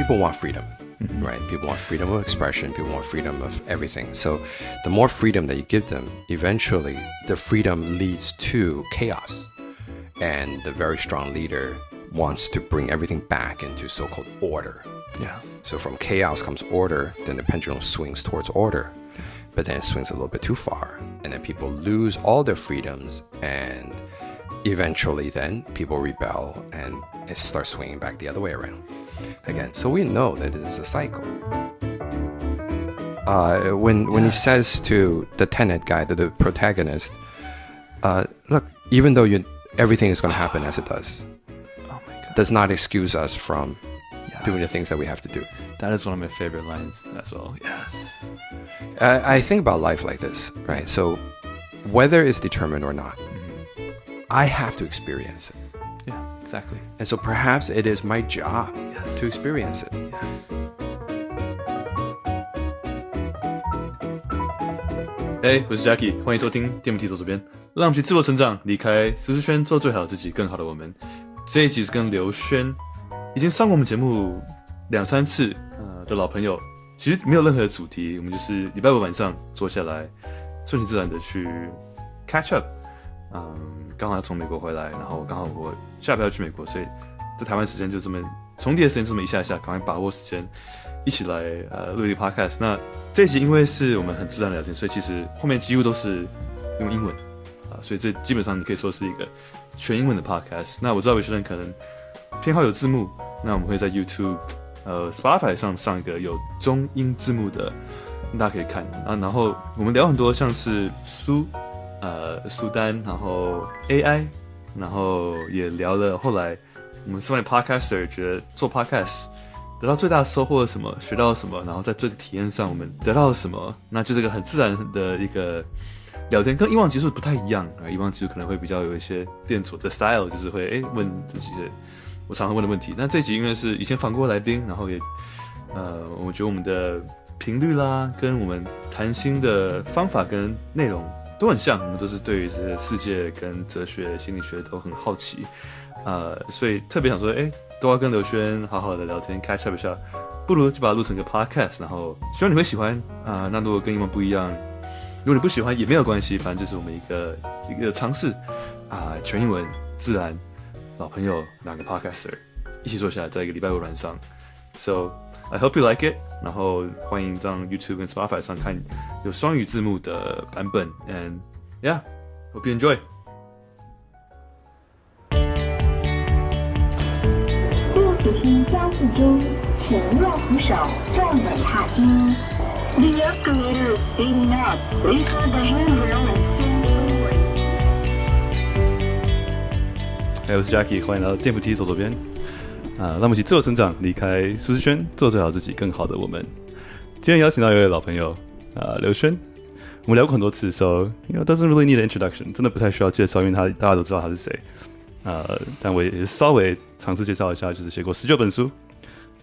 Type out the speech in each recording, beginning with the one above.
people want freedom, right? People want freedom of expression. People want freedom of everything. So the more freedom that you give them, eventually the freedom leads to chaos. And the very strong leader wants to bring everything back into so-called order. Yeah. So from chaos comes order, then the pendulum swings towards order. But then it swings a little bit too far. And then people lose all their freedoms, and eventually then people rebel and it starts swinging back the other way around. Again, so we know that it is a cycle. When he says to the tenant guy, to the protagonist, look, even though everything is going to happen as it does, does not excuse us from doing the things that we have to do. That is one of my favorite lines as well. Yes. I think about life like this, right? So whether it's determined or not, I have to experience it. Yeah, exactly. And so perhaps it is my job to experience it. Hey, 我是 Jackie， 欢迎收听电梯走左边，让我们一起自我成长，离开舒适圈，做最好自己，更好的我们。这一集是跟刘轩，已经上过我们节目2-3次的老朋友，其实没有任何的主题，我们就是礼拜五晚上坐下来，顺其自然的去 catch up。刚好要从美国回来，然后刚好我下班要去美国，所以在台湾时间就这么重叠的时间这么一下下，赶快把握时间，一起来录一个 podcast。那这一集因为是我们很自然的聊天，所以其实后面几乎都是用英文所以这基本上你可以说是一个全英文的 podcast。那我知道有些人可能偏好有字幕，那我们会在 YouTube、Spotify 上一个有中英字幕的，大家可以看然后我们聊很多像是书单，然后 AI， 然后也聊了后来我们身为 podcaster 觉得做 podcast 得到最大的收获是什么，学到了什么，然后在这个体验上我们得到了什么，那就这个很自然的一个聊天，跟以往集数不太一样以往集数可能会比较有一些店主的 style， 就是会问自己的我常常问的问题。那这一集因为是以前访过来宾，然后也我觉得我们的频率啦，跟我们谈心的方法跟内容都很像，我们都是对于这个世界跟哲学、心理学都很好奇，所以特别想说，都要跟刘轩好好的聊天 catch up 一下，不如就把它录成个 podcast， 然后希望你会喜欢那如果跟英文不一样，如果你不喜欢也没有关系，反正就是我们一个尝试全英文自然老朋友2个 podcaster 一起坐下来，在一个礼拜五晚上 ，so I hope you like it。然后欢迎上 YouTube 跟 Spotify 上看有双语字幕的版本 ，and yeah, hope you enjoy。电扶梯加速中，请右扶手站稳踏梯。The escalator is speeding up. Please hold the handrail and stand forward. 我是 Jackie， 欢迎来到电扶梯走左边。让我们一起自我成长，离开舒适圈，做最好自己，更好的我们。今天邀请到一位老朋友刘轩，我们聊过很多次 ，so doesn't really need an introduction， 真的不太需要介绍，因为大家都知道他是谁。但我也是稍微尝试介绍一下，就是写过19本书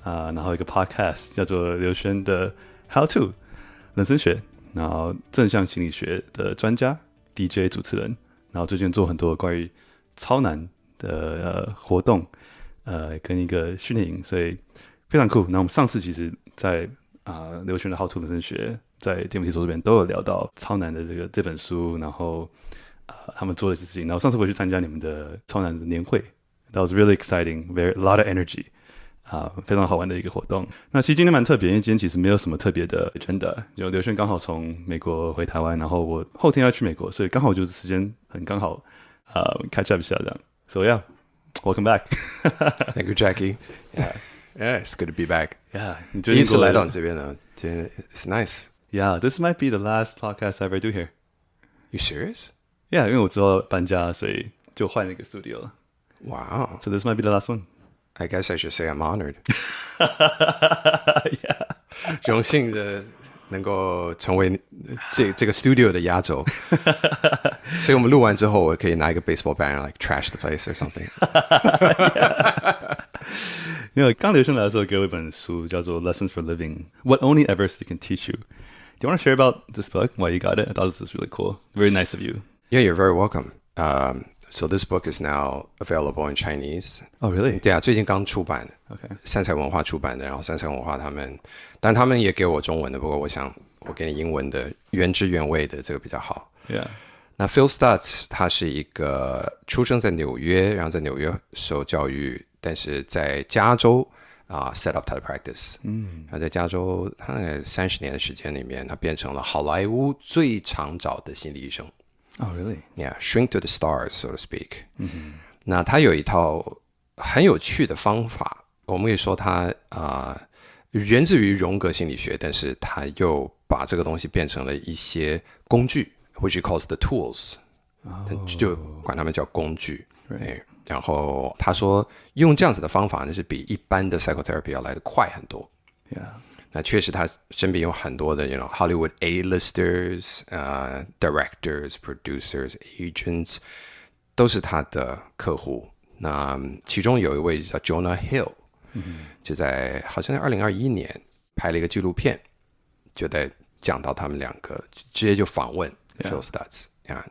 然后一个 podcast 叫做刘轩的 How To 人生学，然后正向心理学的专家 DJ 主持人，然后最近做很多关于超难的活动。跟一个训练营，所以非常酷。那我们上次其实在刘轩的 How To 人生学，在电扶梯走这边都有聊到超难的这本书，然后他们做的事情。然后上次我去参加你们的超难的年会 ，That was really exciting, a lot of energy， 非常好玩的一个活动。那其实今天蛮特别，因为今天其实没有什么特别的 agenda， 就刘轩刚好从美国回台湾，然后我后天要去美国，所以刚好就是时间很刚好catch up 一下这样。So yeah。Welcome back. Thank you, Jackie. Yeah, it's good to be back. Yeah, 第一次来到你这边呢，今天 it's nice. Yeah, this might be the last podcast I ever do here. You serious? Yeah, 因为我之后搬家，所以就换了一个 studio 了。Wow. So this might be the last one. I guess I should say I'm honored. Yeah. 荣幸的能够成为这个 studio 的压轴，所以我们录完之后，我可以拿一个 baseball bat like trash the place or something 。因为刚刘轩来的时候给我一本书，叫做《Lessons for Living: What Only Everest Can Teach You》。Do you want to share about this book? Why you got it? I thought this was really cool. Very nice of you. Yeah, you're very welcome. So this book is now available in Chinese. Oh, really? 对啊，最近刚出版的。Okay. 三彩文化出版的，然后三彩文化但他们也给我中文的，不过我想我给你英文的，原汁原味的这个比较好。Yeah. 那 Phil Stutz 他是一个出生在纽约，然后在纽约受教育，但是在加州set up 他的 practice。然后在加州，他那个30年的时间里面，他变成了好莱坞最常找的心理医生。Oh, really? Yeah, shrink to the stars, so to speak. 那他有一套很有趣的方法，我们可以说他源自于荣格心理学，但是他又把这个东西变成了一些工具。which he calls the tools， 就管他们叫工具。然后他说用这样子的方法呢，是比一般的 psychotherapy 要来得快很多。那确实他身边有很多的 Hollywood A-listers, directors, producers, agents 都是他的客户。那其中有一位叫 Jonah Hill，就在好像在2021年拍了一个纪录片，就在讲到他们两个，直接就访问Phil Stutz，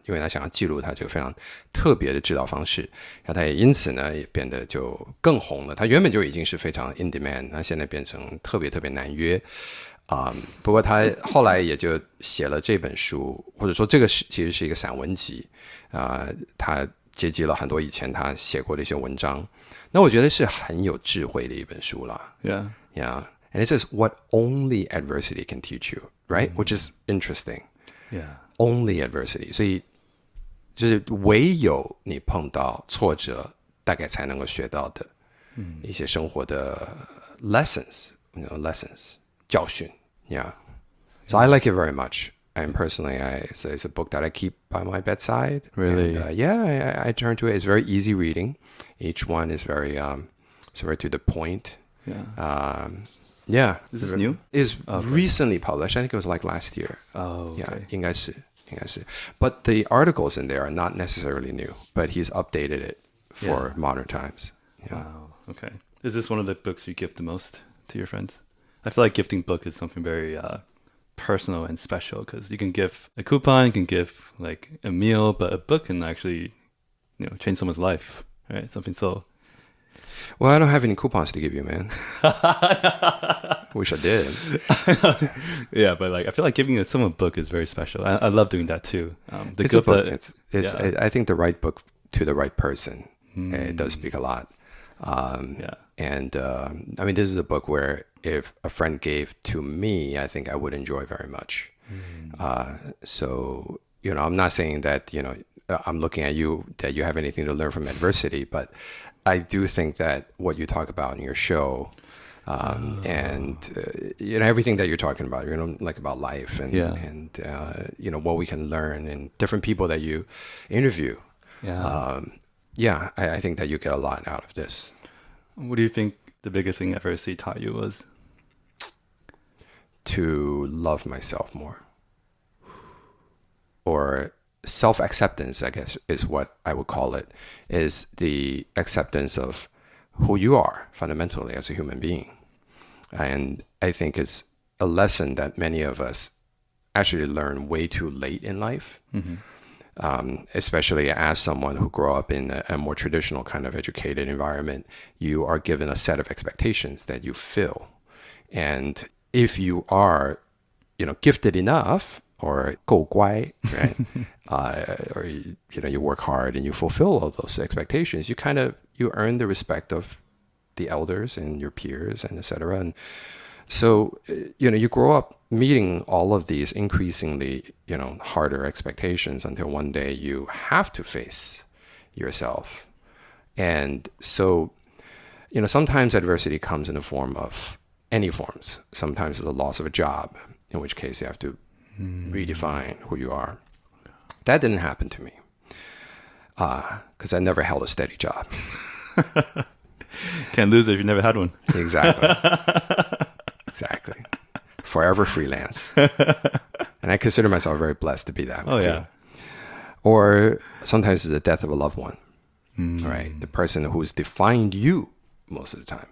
因为他想要记录他这个非常特别的治疗方式，然后他也因此呢也变得就更红了。他原本就已经是非常 in demand， 他现在变成特别特别难约。不过他后来也就写了这本书，或者说这个其实是一个散文集，他接集了很多以前他写过的一些文章。那我觉得是很有智慧的一本书啦。Yeah. And it says what only adversity can teach you, right? Which is interesting. Yeah.Only adversity， 所以就是唯有你碰到挫折，大概才能够学到的一些生活的 lessons， 教训。Yeah. So I like it very much. And personally, it's a book that I keep by my bedside. Really? And, I turn to it. It's very easy reading. Each one is very to the point. Yeah. Is this new? It's recently published. I think it was like last year. Oh, okay. Yeah, 应该是。But the articles in there are not necessarily new, but he's updated it for modern times. Wow, okay. Is this one of the books you give the most to your friends? I feel like gifting book is something very personal and special because you can give a coupon, you can give like a meal, but a book can actually, change someone's life, right? Something so... Well, I don't have any coupons to give you, man. Wish I did. Yeah, but I feel like giving someone a book is very special. I love doing that too. It's a book. I think the right book to the right person. It does speak a lot. And I mean, this is a book where if a friend gave to me, I think I would enjoy very much. So, I'm not saying that, I'm looking at you, that you have anything to learn from adversity, but I do think that what you talk about in your show, and everything that you're talking about, like about life and what we can learn and different people that you interview. I think that you get a lot out of this. What do you think the biggest thing adversity taught you was? To love myself more, or self-acceptance, I guess, is what I would call it, is the acceptance of who you are fundamentally as a human being. And I think it's a lesson that many of us actually learn way too late in life, especially as someone who grew up in a more traditional kind of educated environment. You are given a set of expectations that you fill. And if you are, gifted enough, or 够乖, right? Or you work hard and you fulfill all those expectations, you earn the respect of the elders and your peers and etc. And so you grow up meeting all of these increasingly harder expectations until one day you have to face yourself. And so sometimes adversity comes in the form of any forms. Sometimes it's the loss of a job, in which case you have to redefine who you are. That didn't happen to me because I never held a steady job. Can't lose it if you never had one. Exactly. Forever freelance. And I consider myself very blessed to be that. Oh, yeah. Or sometimes it's the death of a loved one, right? The person who's defined you most of the time.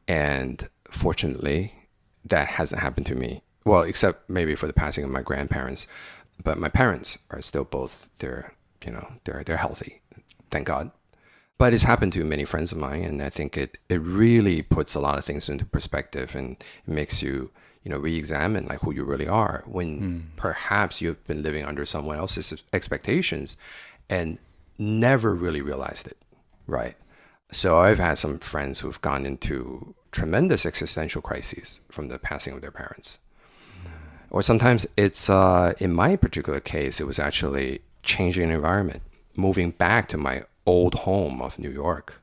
And fortunately, that hasn't happened to me. Well, except maybe for the passing of my grandparents, but my parents are still both they're healthy, thank God. But it's happened to many friends of mine, and I think it really puts a lot of things into perspective, and it makes you, re-examine like who you really are when perhaps you've been living under someone else's expectations and never really realized it, right? So I've had some friends who've gone into tremendous existential crises from the passing of their parents. Or sometimes it's, in my particular case, it was actually changing an environment, moving back to my old home of New York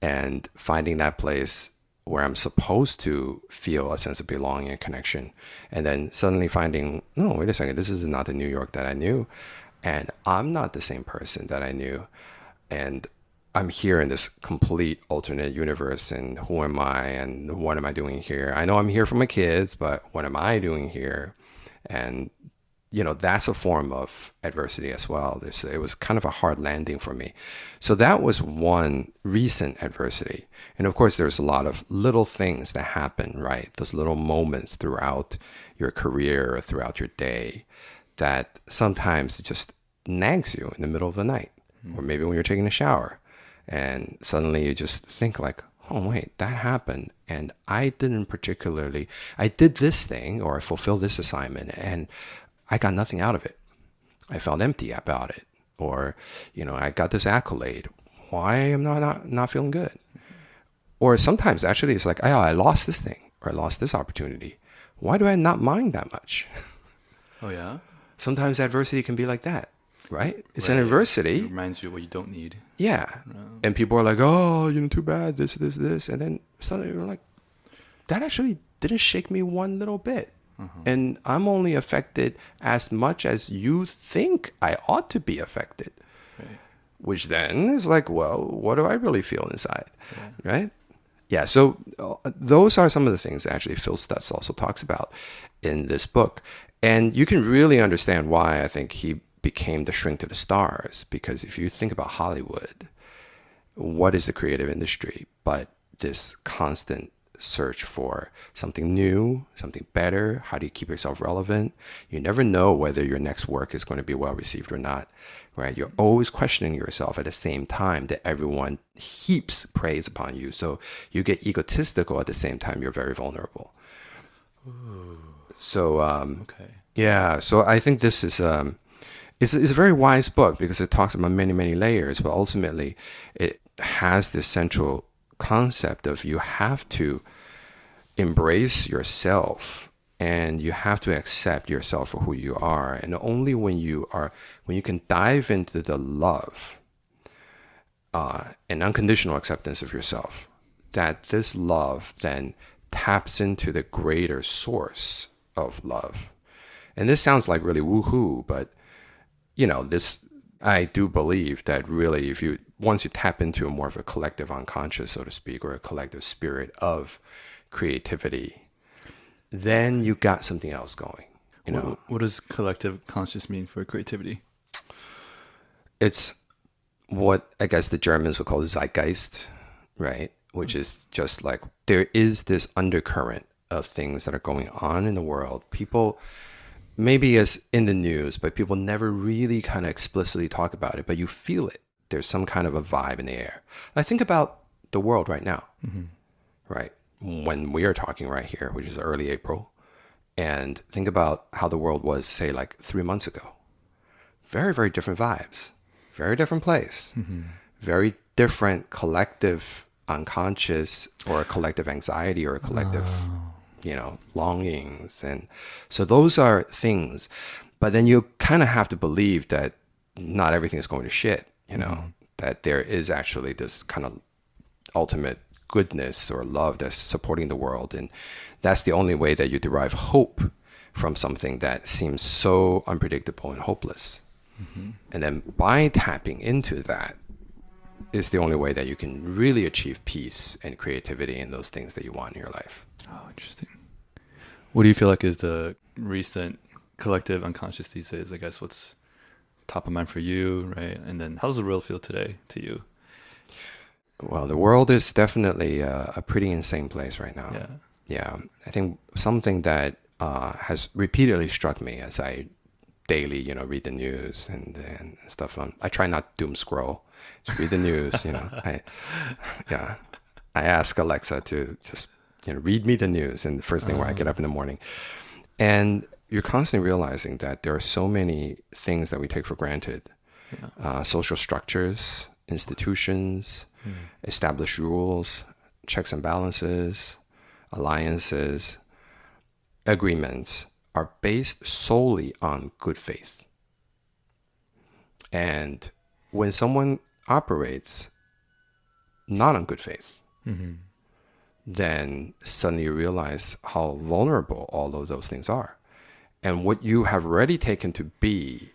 and finding that place where I'm supposed to feel a sense of belonging and connection. And then suddenly finding, no, wait a second, this is not the New York that I knew. And I'm not the same person that I knew. And I'm here in this complete alternate universe. And who am I? And what am I doing here? I know I'm here for my kids, but what am I doing here? And that's a form of adversity as well. It was kind of a hard landing for me. So that was one recent adversity. And of course, there's a lot of little things that happen, right? Those little moments throughout your career or throughout your day that sometimes just nags you in the middle of the night, or maybe when you're taking a shower. And suddenly you just think like, oh, wait, that happened. And I did this thing, or I fulfilled this assignment, and I got nothing out of it. I felt empty about it. Or, I got this accolade. Why am I not feeling good? Or sometimes actually it's like, I lost this thing, or I lost this opportunity. Why do I not mind that much? Oh, yeah? Sometimes adversity can be like that, right? It's an adversity. It reminds you of what you don't need. Yeah. And people are like, oh, too bad, this. And then suddenly you're like, that actually didn't shake me one little bit. And I'm only affected as much as you think I ought to be affected. Right. Which then is like, well, what do I really feel inside? Yeah. Right? Yeah, so those are some of the things that actually Phil Stutz also talks about in this book. And you can really understand why I think he became the shrink to the stars. Because if you think about Hollywood, what is the creative industry but this constant search for something new, something better? How do you keep yourself relevant? You never know whether your next work is going to be well received or not, right? You're always questioning yourself at the same time that everyone heaps praise upon you. So you get egotistical at the same time you're very vulnerable. Ooh. So, okay. Yeah, so I think this is it's a very wise book because it talks about many, many layers, but ultimately it has this central concept of you have to embrace yourself and you have to accept yourself for who you are. And only when you can dive into the love and unconditional acceptance of yourself, that this love then taps into the greater source of love. And this sounds like really woohoo, but I do believe that really once you tap into more of a collective unconscious, so to speak, or a collective spirit of creativity, then you got something else going. What does collective conscious mean for creativity? It's what I guess the Germans would call the Zeitgeist, right? Which is just like there is this undercurrent of things that are going on in the world. People maybe as in the news, but people never really kind of explicitly talk about it, but you feel it. There's some kind of a vibe in the air. I think about the world right now, right? When we are talking right here, which is early April, and think about how the world was, say, like 3 months ago. Very, very different vibes, very different place, very different collective unconscious or a collective anxiety or a collective, longings. And so those are things, but then you kind of have to believe that not everything is going to shit, that there is actually this kind of ultimate goodness or love that's supporting the world. And that's the only way that you derive hope from something that seems so unpredictable and hopeless. And then by tapping into that is the only way that you can really achieve peace and creativity and those things that you want in your life. Oh, interesting. What do you feel like is the recent collective unconscious these days? I guess what's top of mind for you, right? And then how does the world feel today to you? Well, the world is definitely a pretty insane place right now. Yeah. I think something that has repeatedly struck me as I daily, read the news and stuff. I try not to doom scroll. Just read the news, I ask Alexa to just read me the news, and the first thing when I get up in the morning. And you're constantly realizing that there are so many things that we take for granted. Social structures, institutions, established rules, checks and balances, alliances, agreements are based solely on good faith. And when someone operates not on good faith, then suddenly you realize how vulnerable all of those things are. And what you have already taken to be,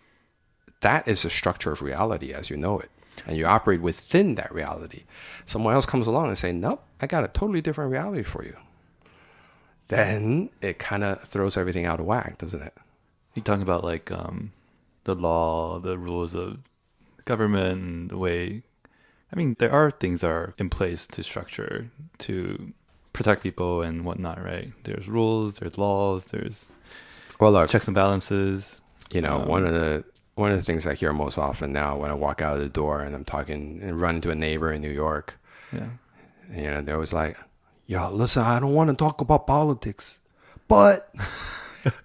that is the structure of reality as you know it. And you operate within that reality. Someone else comes along and say, nope, I got a totally different reality for you. Then it kind of throws everything out of whack, doesn't it? You're talking about like the law, the rules of government, and the way... I mean, there are things that are in place to structure, to protect people and whatnot, right? There's rules, there's laws, there's checks and balances. One of the things I hear most often now when I walk out of the door and I'm talking and run into a neighbor in New York, they're always like, yo, listen, I don't want to talk about politics, but...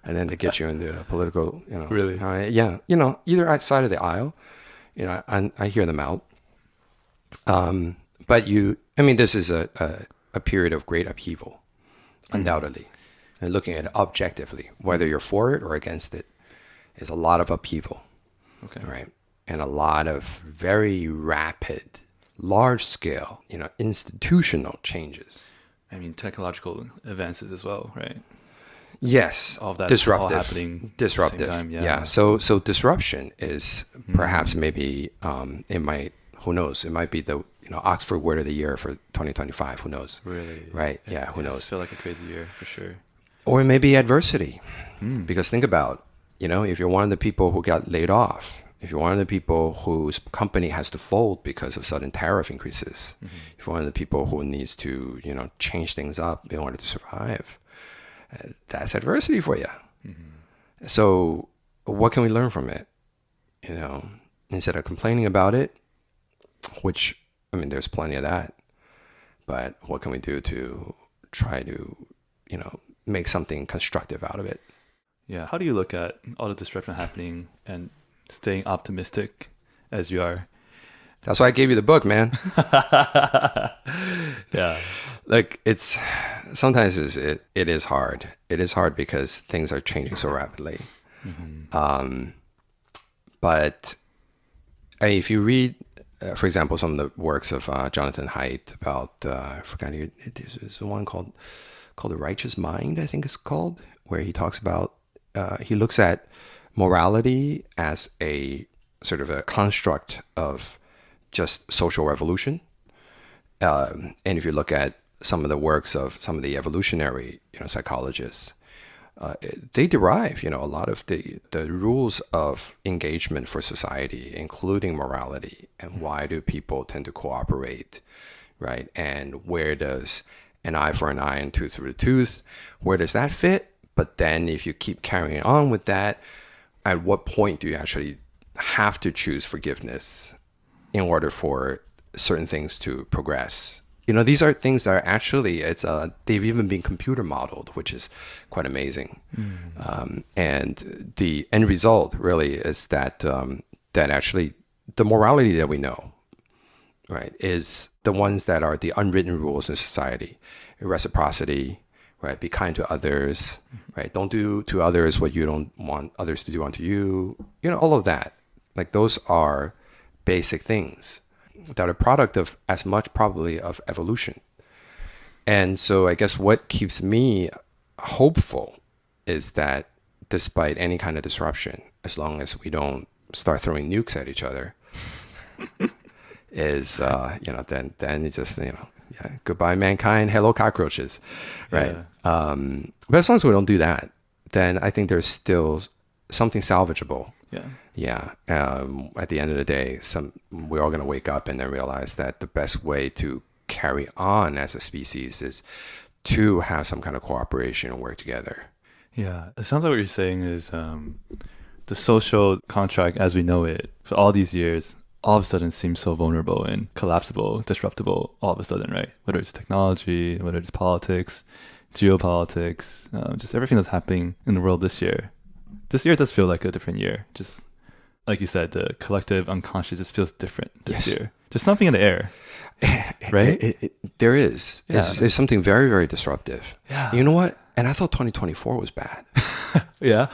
and then they get you into a political, Really? Either side of the aisle, I hear them out. But this is a period of great upheaval, undoubtedly. And looking at it objectively, whether you're for it or against it, is a lot of upheaval. Okay. Right? And a lot of very rapid, large-scale, institutional changes. I mean, technological advances as well, right? Yes, all of that disruptive. All happening disruptive. At the same time, Yeah. So disruption is perhaps maybe it might. Who knows? It might be the Oxford Word of the Year for 2025. Who knows? Really? Right? Yeah. Who knows? It's feel like a crazy year for sure. Or it may be adversity, because think about if you're one of the people who got laid off, if you're one of the people whose company has to fold because of sudden tariff increases, if you're one of the people who needs to change things up in order to survive, that's adversity for you. So what can we learn from it? Instead of complaining about it, which, there's plenty of that, but what can we do to try to, make something constructive out of it? Yeah. How do you look at all the disruption happening and staying optimistic as you are? That's why I gave you the book, man. Yeah. Like sometimes it is hard. It is hard because things are changing so rapidly. But if you read, for example, some of the works of Jonathan Haidt about, I forgot, there's one called The Righteous Mind, I think it's called, where he talks about, he looks at morality as a sort of a construct of just social revolution. And if you look at some of the works of some of the evolutionary, psychologists, they derive, a lot of the rules of engagement for society, including morality, and why do people tend to cooperate, right? And where does an eye for an eye and tooth for a tooth, where does that fit? But then if you keep carrying on with that, at what point do you actually have to choose forgiveness in order for certain things to progress? These are things that are actually, they've even been computer modeled, which is quite amazing. And the end result really is that that actually the morality that we know, right, is the ones that are the unwritten rules in society. Reciprocity, right? Be kind to others, right? Don't do to others what you don't want others to do unto you. All of that. Like those are basic things that are product of as much probably of evolution. And so I guess what keeps me hopeful is that despite any kind of disruption, as long as we don't start throwing nukes at each other, is then it just goodbye mankind, hello cockroaches, right? Yeah. But as long as we don't do that, then I think there's still something salvageable. Yeah. At the end of the day, we're all going to wake up and then realize that the best way to carry on as a species is to have some kind of cooperation and work together. Yeah. It sounds like what you're saying is the social contract as we know it for all these years all of a sudden seems so vulnerable and collapsible, disruptible all of a sudden, right? Whether it's technology, whether it's politics, geopolitics, just everything that's happening in the world this year. This year does feel like a different year. Just like you said, the collective unconscious just feels different this year. There's something in the air, right? There is. Yeah. There's something very, very disruptive. Yeah. You know what? And I thought 2024 was bad. Yeah.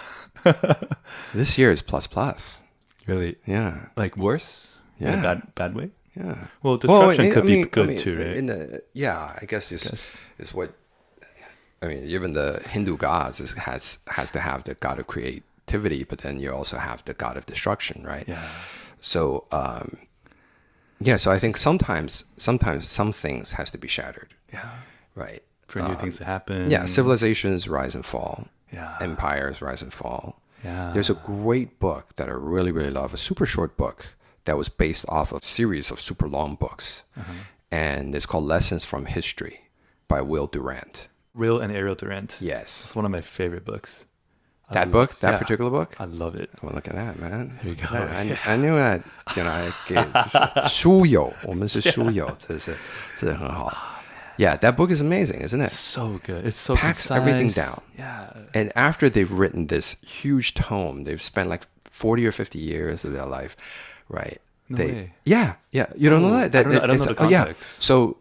This year is plus. Really? Yeah. Like worse? Yeah. In a bad way? Yeah. Well, disruption could be good too, right? I guess is what, I mean, even the Hindu gods has to have the god of creativity, but then you also have the god of destruction, right? Yeah. So, so I think sometimes some things has to be shattered. Yeah. Right. For new things to happen. Yeah. Civilizations rise and fall. Yeah. Empires rise and fall. Yeah. There's a great book that I really, really love, a super short book that was based off of a series of super long books. And it's called Lessons from History by Will Durant. Will and Ariel Durant. Yes. It's one of my favorite books. That particular book? I love it. Well, look at that, man. There you go. I knew that. 书友，我们是书友，这是很好。Yeah, that book is amazing, isn't it? So good. It's so packs concise. everything down. Yeah. And after they've written this huge tome, they've spent like 40 or 50 years of their life, right? No way. Yeah. You don't know that? I don't know the context. So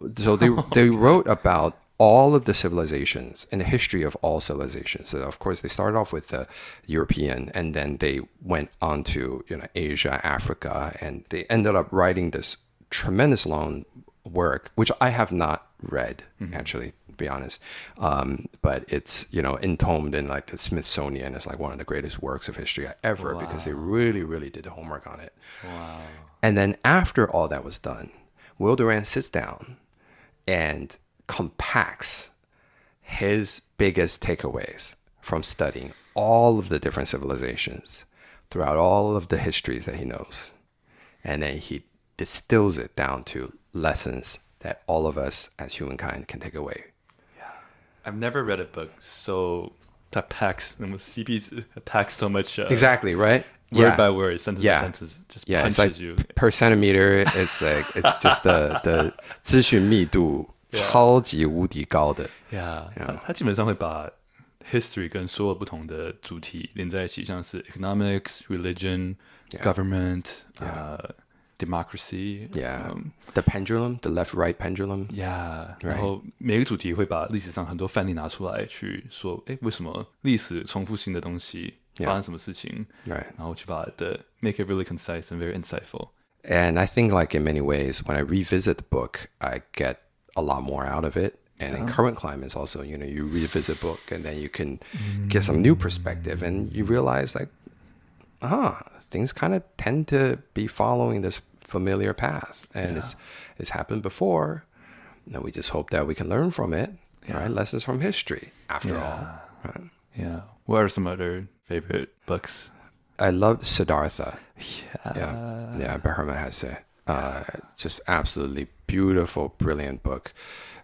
they wrote about all of the civilizations and the history of all civilizations. So of course they started off with the European, and then they went on to Asia, Africa, and they ended up writing this tremendous long work, which I have not read actually, to be honest. But it's entombed in like the Smithsonian as like one of the greatest works of history ever. Wow. Because they really, really did the homework on it. Wow. And then after all that was done, Will Durant sits down and compacts his biggest takeaways from studying all of the different civilizations throughout all of the histories that he knows. And then he distills it down to lessons that all of us as humankind can take away. Yeah. I've never read a book that packs so much. Exactly, right? Word by word, sentence by sentence, just punches it's like you. Per centimeter, it's just the 资讯密度超级无敌高的。Yeah. 它基本上会把 history 跟所有不同的主题连在一起，像是 economics, religion, government, democracy. The pendulum, the left-right pendulum. Yeah. 然后每个主题会把历史上很多范例拿出来去说，为什么历史重复性的东西发生什么事情？ Right. 然後去把make it really concise and very insightful. And I think like in many ways, when I revisit the book, I get a lot more out of it. And in current climates also, you revisit a book and then you can get some new perspective and you realize like, things kind of tend to be following this familiar path. And it's happened before. And we just hope that we can learn from it, right? Lessons from history, after all. Right? Yeah. What are some other favorite books? I love Siddhartha. Yeah. By Hermann Hesse. Just absolutely beautiful, brilliant book.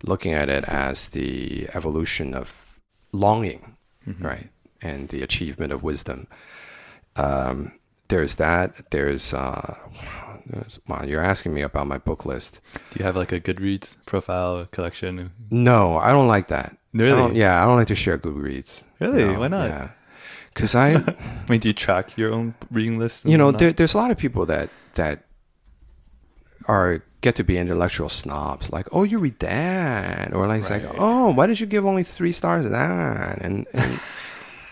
Looking at it as the evolution of longing, right? And the achievement of wisdom. There's that. There's, wow, you're asking me about my book list. Do you have like a Goodreads profile collection? No, I don't like that. Really? I don't like to share Goodreads. Really? No, why not? Yeah. Because I mean, do you track your own reading list? There's a lot of people that get to be intellectual snobs, like, oh, you read that, or like, right. It's like, oh, why did you give only 3 stars to that? And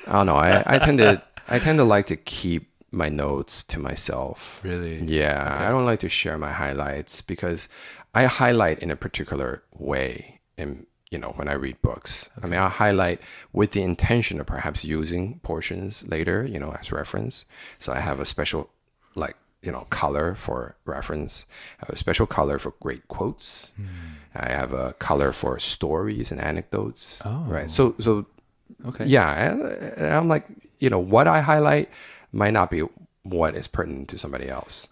I don't know. I tend to like to keep my notes to myself. Really? Yeah. Okay. I don't like to share my highlights because I highlight in a particular way. When I read books, okay. I mean, I highlight with the intention of perhaps using portions later, as reference. So I have a special, color for reference. I have a special color for great quotes. I have a color for stories and anecdotes. Oh. Right. So okay. Yeah. And I'm like, what I highlight might not be what is pertinent to somebody else.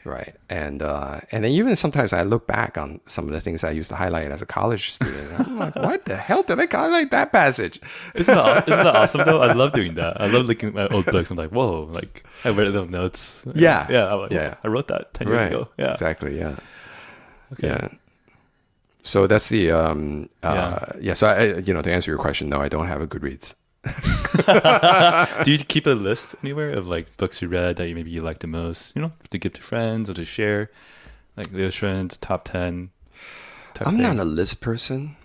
right. And then even sometimes I look back on some of the things I used to highlight as a college student. And I'm like, what the hell did I highlight that passage? Isn't that awesome though? I love doing that. I love looking at my old books. I'm like, whoa, like I read little notes. Yeah. Yeah. I'm like, Yeah. I wrote that 10 years ago. Yeah. Exactly. Yeah. Okay. Yeah. So that's the So I, to answer your question, no, I don't have a Goodreads. Do you keep a list anywhere of like books you read that maybe you like the most? To give to friends or to share, like Liu Xuan's top 10. I'm not a list person,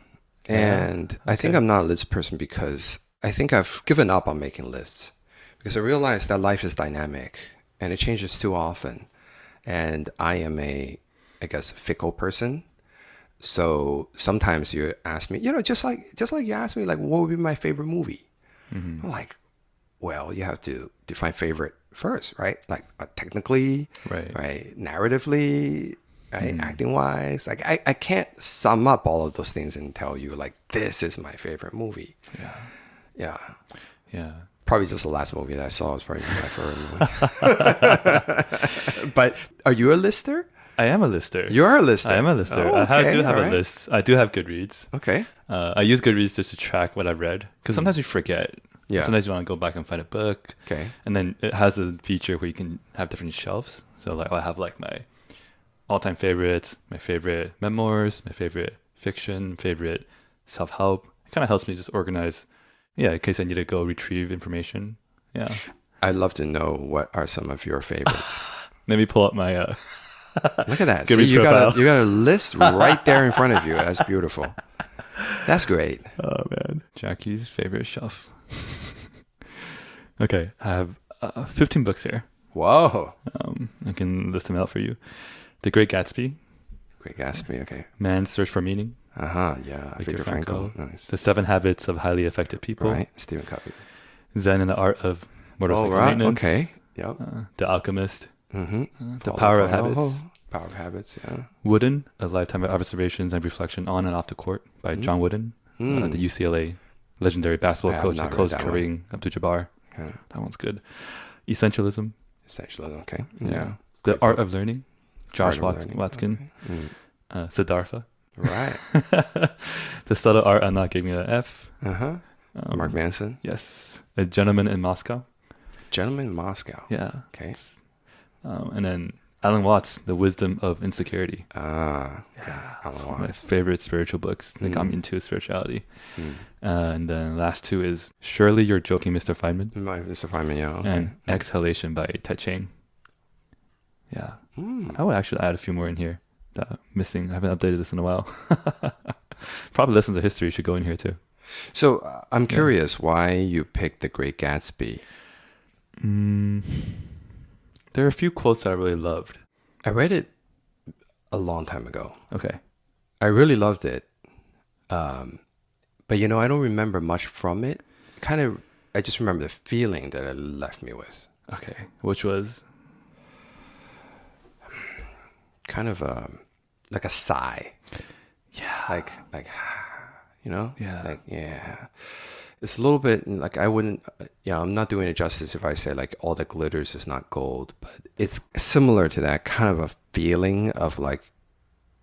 and I think I'm not a list person because I think I've given up on making lists because I realize that life is dynamic and it changes too often, and I am a fickle person. So sometimes you ask me, just like you asked me, like, what would be my favorite movie? Mm-hmm. I'm like, well, you have to define favorite first, right? Like technically, right? Narratively, right? Acting wise, like I can't sum up all of those things and tell you like this is my favorite movie. Yeah. Probably just the last movie that I saw was probably my favorite movie. But are you a lister? I am a lister. You're a lister. I am a lister. Oh, okay. I do have a list. I do have Goodreads. Okay. I use Goodreads just to track what I've read because sometimes you forget. Yeah. Sometimes you want to go back and find a book. Okay. And then it has a feature where you can have different shelves. So like I have like my all-time favorites, my favorite memoirs, my favorite fiction, favorite self-help. It kind of helps me just organize. Yeah, in case I need to go retrieve information. Yeah. I'd love to know what are some of your favorites. Let me pull up my. Look at that. So you got a list right there in front of you. That's beautiful. That's great. Oh man, Jackie's favorite shelf. Okay, I have 15 books here. Whoa. I can list them out for you. The Great Gatsby. Okay. Man's Search for Meaning. Yeah. Viktor Frankl. Nice. The 7 Habits of Highly Effective People. Right. Stephen Covey. Zen and the Art of Motorcycle Maintenance. Okay. Yep. The Alchemist. Mm-hmm. The Power of Habits. Power of Habits, yeah. Wooden, A Lifetime of Observations and Reflection on and off the Court by John Wooden. The UCLA legendary basketball coach and coach carrying Abdul-Jabbar. Okay. That one's good. Essentialism. Okay. Yeah. The Art of Learning. Josh Watson. Okay. Siddhartha. Right. The Subtle Art of Not Giving an F. Mark Manson. Yes. A Gentleman in Moscow. Yeah. Okay. And then Alan Watts, The Wisdom of Insecurity. Alan Watts. One of my Watts. favorite spiritual books that got me into spirituality. And then last 2 is Surely You're Joking, Mr. Feynman. Mr. Feynman, yeah. Okay. And Exhalation by Ted Chiang. Yeah. I would actually add a few more in here that I'm missing. I haven't updated this in a while. Probably Lessons of History should go in here too. So I'm curious why you picked The Great Gatsby. There are a few quotes that I really loved. I read it a long time ago. Okay. I really loved it. But I don't remember much from it. I just remember the feeling that it left me with. Okay. Which was? Kind of like a sigh. Yeah. Like, Yeah. Like, yeah. It's a little bit like I'm not doing it justice if I say like all that glitters is not gold, but it's similar to that kind of a feeling of like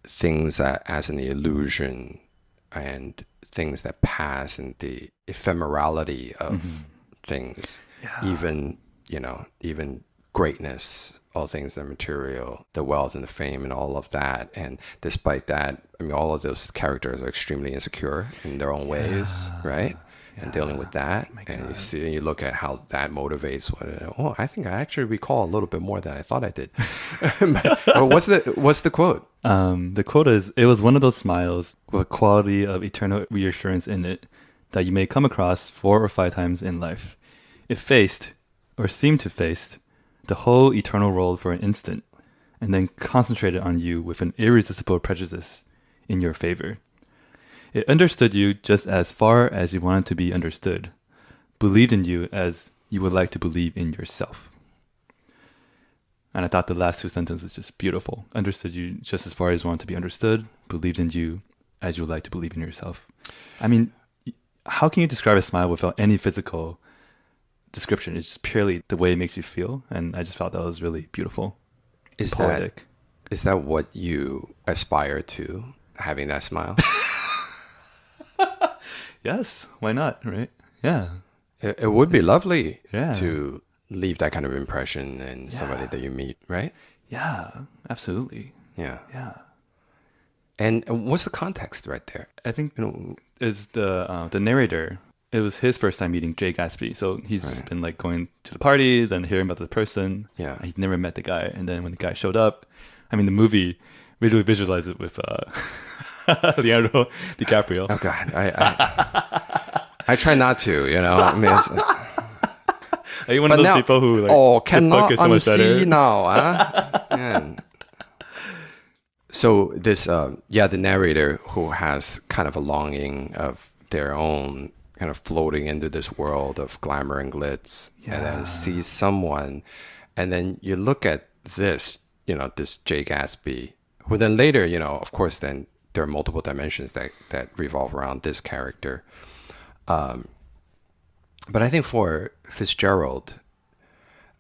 things as an illusion and things that pass and the ephemerality of things. Yeah. Even greatness, all things that are material, the wealth and the fame and all of that. And despite that, all of those characters are extremely insecure in their own ways, right? And dealing with that, and you look at how that motivates. I think I actually recall a little bit more than I thought I did. What's the quote? The quote is, "It was one of those smiles with a quality of eternal reassurance in it that you may come across 4 or 5 times in life. It faced, or seemed to face, the whole eternal world for an instant, and then concentrated on you with an irresistible prejudice in your favor. It understood you just as far as you wanted to be understood, believed in you as you would like to believe in yourself." And I thought the last 2 sentences was just beautiful. Understood you just as far as you wanted to be understood, believed in you as you would like to believe in yourself. I mean, how can you describe a smile without any physical description? It's just purely the way it makes you feel. And I just felt that was really beautiful. poetic. Is that what you aspire to, having that smile? Yes, why not, right? Yeah. It would be lovely Yeah. to leave that kind of impression in somebody that you meet, right? Yeah, absolutely. Yeah. Yeah. And what's the context right there? I think is the narrator. It was his first time meeting Jay Gatsby, so he's just been like going to the parties and hearing about the person. Yeah. He'd never met the guy, and then when the guy showed up, I mean, the movie really visualized it with Leonardo DiCaprio. Oh God, I try not to, you know. I mean, Are you one of those people who like cannot so much better? unsee now, huh? Man. So this, the narrator who has kind of a longing of their own, kind of floating into this world of glamour and glitz, and then sees someone, and then you look at this, you know, this Jay Gatsby, who then later, you know, of course, then there are multiple dimensions that revolve around this character. But I think for Fitzgerald,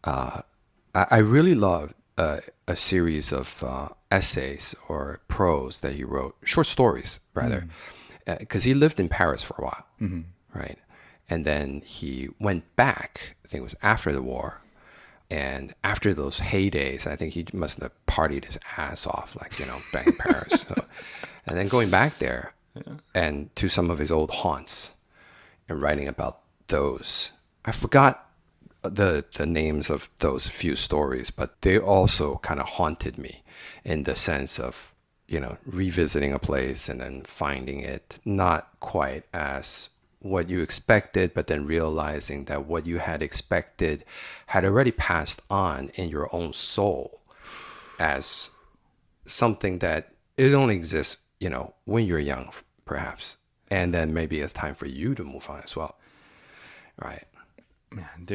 I really love a series of essays or prose that he wrote, short stories rather, because he lived in Paris for a while, right? And then he went back, I think it was after the war, and after those heydays, I think he must have partied his ass off, like, you know, back in Paris. And then going back there and to some of his old haunts and writing about those. I forgot the names of those few stories, but they also kind of haunted me in the sense of, you know, revisiting a place and then finding it not quite as what you expected, but then realizing that what you had expected had already passed on in your own soul as something that it only exists, you know, when you're young, perhaps. And then maybe it's time for you to move on as well. Right. Man,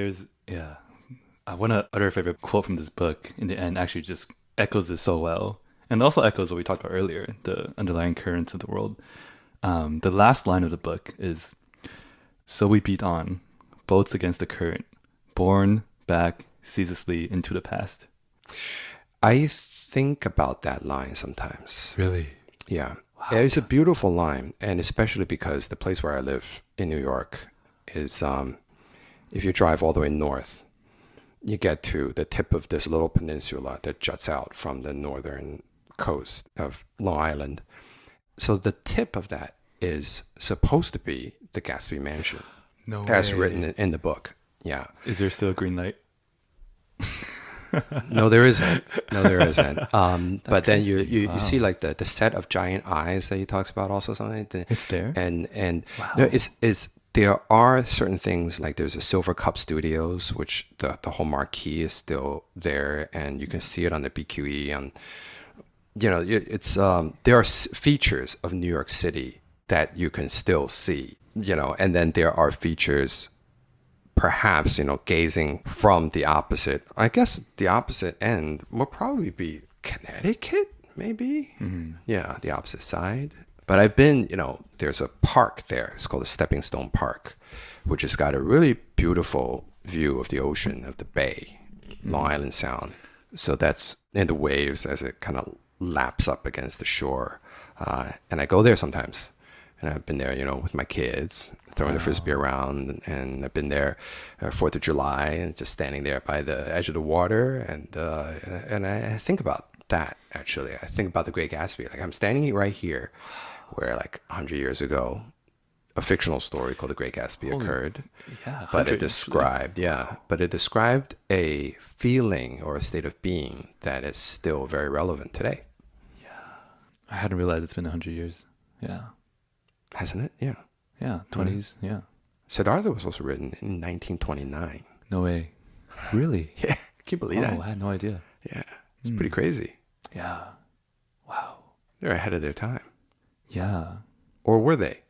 one other favorite quote from this book in the end actually just echoes this so well. And also echoes what we talked about earlier, the underlying currents of the world. The last line of the book is, "So we beat on, boats against the current, borne back ceaselessly into the past." I think about that line sometimes. Really? Yeah. Wow. It's a beautiful line, and especially because the place where I live in New York is, if you drive all the way north, you get to the tip of this little peninsula that juts out from the northern coast of Long Island. So the tip of that is supposed to be the Gatsby Mansion. No way. As written in the book. Yeah. Is there still a green light? No, there isn't. But then you Wow. see like the set of giant eyes that he talks about also something. It's there? And Wow. no, it's there are certain things like there's a Silver Cup Studios, which the whole marquee is still there, and you can see it on the BQE. And you know, it's there are features of New York City that you can still see. You know, and then there are features, perhaps, you know, gazing from the opposite. I guess the opposite end will probably be Connecticut, maybe. Mm-hmm. Yeah, the opposite side. But I've been, you know, there's a park there. It's called the Stepping Stone Park, which has got a really beautiful view of the ocean, of the bay, Long Island Sound. So that's in the waves as it kind of laps up against the shore. And I go there sometimes. And I've been there, you know, with my kids, throwing the Frisbee around. And I've been there 4th of July and just standing there by the edge of the water. And I think about that, actually. I think about the Great Gatsby. Like, I'm standing right here where, like, 100 years ago, a fictional story called The Great Gatsby occurred. Yeah, but it described, a feeling or a state of being that is still very relevant today. Yeah. I hadn't realized it's been 100 years. Yeah. Hasn't it? Yeah. Yeah, 20s, yeah. Siddhartha was also written in 1929. No way. Really? Yeah. Can you believe that? I had no idea. Yeah. It's pretty crazy. Yeah. Wow. They're ahead of their time. Yeah. Or were they?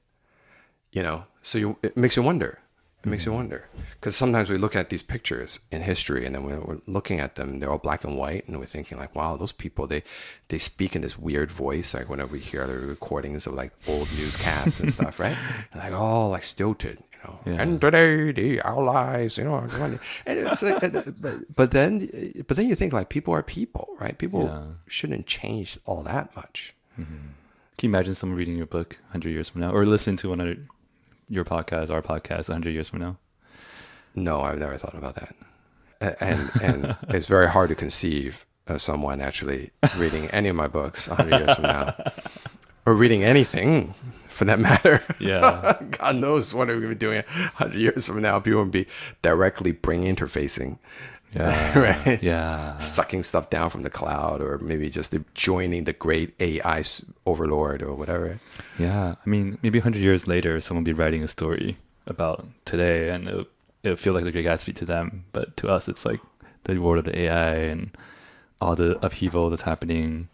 You know, so it makes you wonder, It makes you wonder. Because sometimes we look at these pictures in history, and then when we're looking at them, they're all black and white, and we're thinking like, wow, those people, they speak in this weird voice, like whenever we hear the recordings of like old newscasts and stuff, right? Like, oh, like stilted, you know. Yeah. And today the allies, you know, and it's like, but then you think like people are people, right? People shouldn't change all that much. Mm-hmm. Can you imagine someone reading your book 100 years from now, or listening to one of your podcast, our podcast, 100 years from now? No, I've never thought about that. And it's very hard to conceive of someone actually reading any of my books 100 years from now, or reading anything for that matter. Yeah. God knows what are we going to be doing 100 years from now. People will be directly brain interfacing. Yeah. Right? Yeah. Sucking stuff down from the cloud, or maybe just joining the great AI overlord or whatever. Yeah. I mean, maybe 100 years later, someone will be writing a story about today, and it'll feel like the Great Gatsby to them. But to us, it's like the world of the AI and all the upheaval that's happening.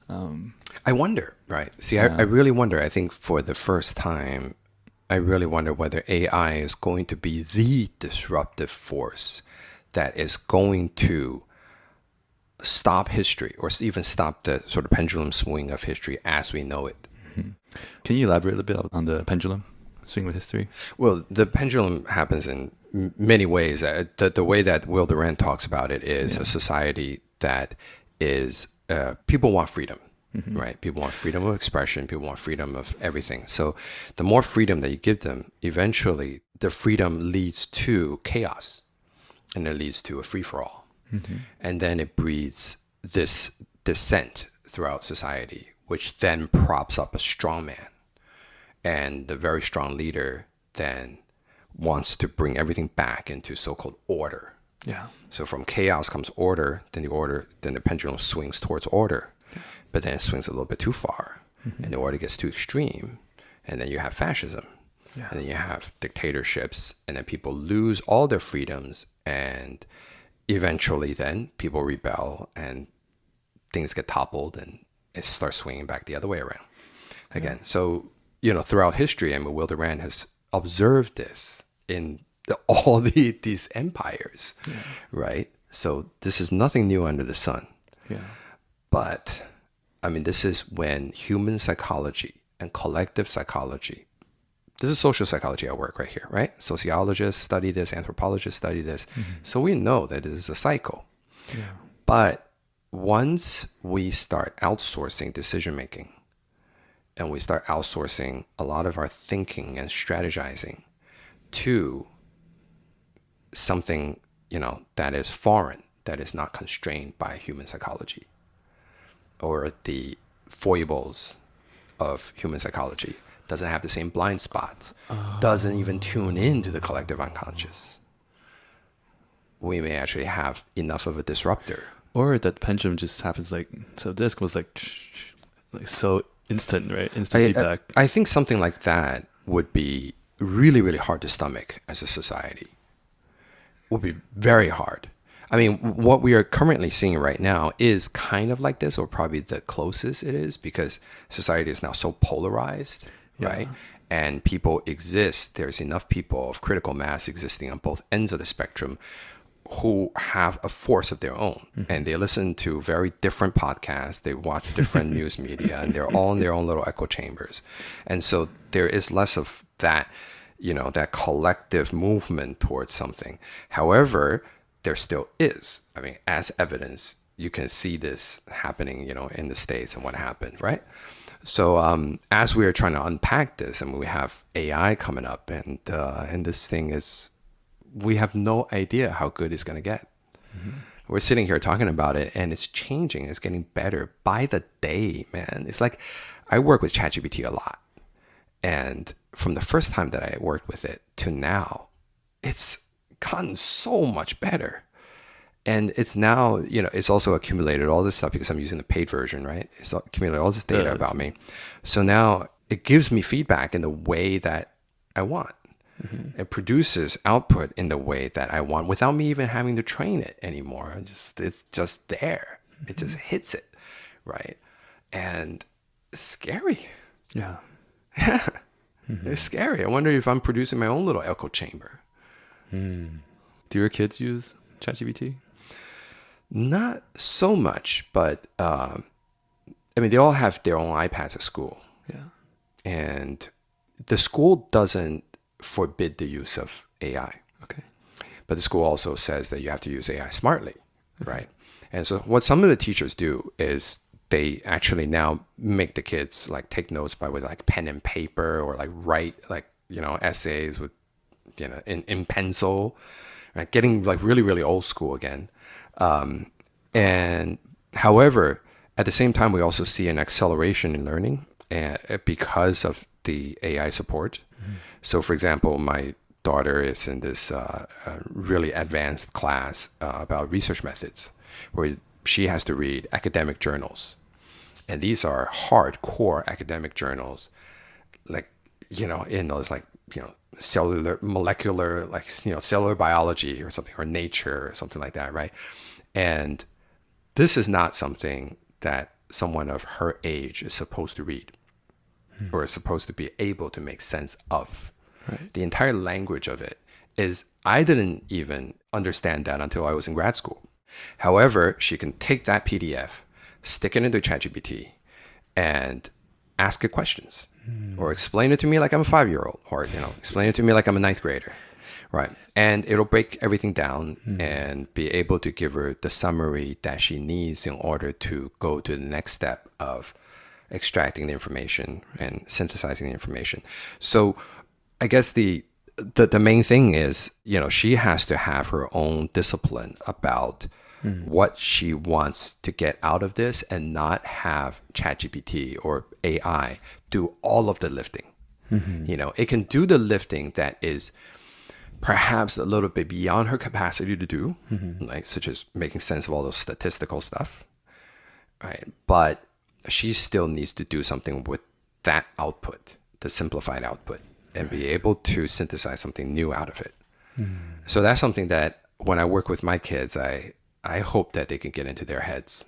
I wonder, right? See, I really wonder. I think for the first time, I really wonder whether AI is going to be the disruptive force that is going to stop history, or even stop the sort of pendulum swing of history as we know it. Mm-hmm. Can you elaborate a little bit on the pendulum swing with history? Well, the pendulum happens in many ways. The way that Will Durant talks about it is a society that is, people want freedom, right? People want freedom of expression. People want freedom of everything. So the more freedom that you give them, eventually the freedom leads to chaos. And it leads to a free-for-all. Mm-hmm. And then it breeds this dissent throughout society, which then props up a strong man. And the very strong leader then wants to bring everything back into so-called order. Yeah. So from chaos comes order, then the pendulum swings towards order. But then it swings a little bit too far. Mm-hmm. And the order gets too extreme. And then you have fascism. Yeah. And then you have dictatorships, and then people lose all their freedoms, and eventually then people rebel and things get toppled, and it starts swinging back the other way around again. Yeah. So, throughout history, and Will Durant has observed this in all these empires, right? So this is nothing new under the sun. Yeah. But, I mean, this is when human psychology and collective psychology, this is social psychology at work right here, right? Sociologists study this, anthropologists study this. Mm-hmm. So we know that it is a cycle. Yeah. But once we start outsourcing decision-making, and we start outsourcing a lot of our thinking and strategizing to something, that is foreign, that is not constrained by human psychology, or the foibles of human psychology, doesn't have the same blind spots, doesn't even tune into the collective unconscious, we may actually have enough of a disruptor. Or that pendulum just happens so this was like so instant, right? Instant feedback. I think something like that would be really, really hard to stomach as a society. Would be very hard. I mean, what we are currently seeing right now is kind of like this, or probably the closest it is, because society is now so polarized. Right? And people exist. There's enough people of critical mass existing on both ends of the spectrum who have a force of their own. Mm-hmm. And they listen to very different podcasts. They watch different news media, and they're all in their own little echo chambers. And so there is less of that, that collective movement towards something. However, there still is. I mean, as evidence, you can see this happening, in the States and what happened, right? So as we are trying to unpack this, and we have AI coming up, and this thing is, we have no idea how good it's going to get. Mm-hmm. We're sitting here talking about it, and it's changing. It's getting better by the day, man. It's like, I work with ChatGPT a lot. And from the first time that I worked with it to now, it's gotten so much better. And it's now, it's also accumulated all this stuff because I'm using the paid version, right? It's accumulated all this data about me. So now it gives me feedback in the way that I want. Mm-hmm. It produces output in the way that I want without me even having to train it anymore. It's just there. Mm-hmm. It just hits it, right? And it's scary. Yeah. It's scary. I wonder if I'm producing my own little echo chamber. Do your kids use ChatGPT? Not so much, but I mean, they all have their own iPads at school. Yeah. And the school doesn't forbid the use of AI. Okay. But the school also says that you have to use AI smartly, right? And so what some of the teachers do is they actually now make the kids like take notes with like pen and paper, or like write like, essays with, in pencil, right? Getting like really, really old school again. And however, at the same time, we also see an acceleration in learning because of the AI support. So for example, my daughter is in this really advanced class about research methods, where she has to read academic journals. And these are hardcore academic journals, like, in those like, cellular, molecular, like, cellular biology or something, or nature or something like that, right? And this is not something that someone of her age is supposed to read or is supposed to be able to make sense of. Right. The entire language of it is, I didn't even understand that until I was in grad school. However, she can take that PDF, stick it into ChatGPT, and ask it questions, or explain it to me like I'm a 5-year-old, or explain it to me like I'm a 9th grader, right? And it'll break everything down and be able to give her the summary that she needs in order to go to the next step of extracting the information and synthesizing the information. So I guess the main thing is, she has to have her own discipline about what she wants to get out of this, and not have ChatGPT or AI do all of the lifting. It can do the lifting that is perhaps a little bit beyond her capacity to do, like such as making sense of all those statistical stuff, right? But she still needs to do something with that output, the simplified output, and be able to synthesize something new out of it. So that's something that when I work with my kids, I hope that they can get into their heads,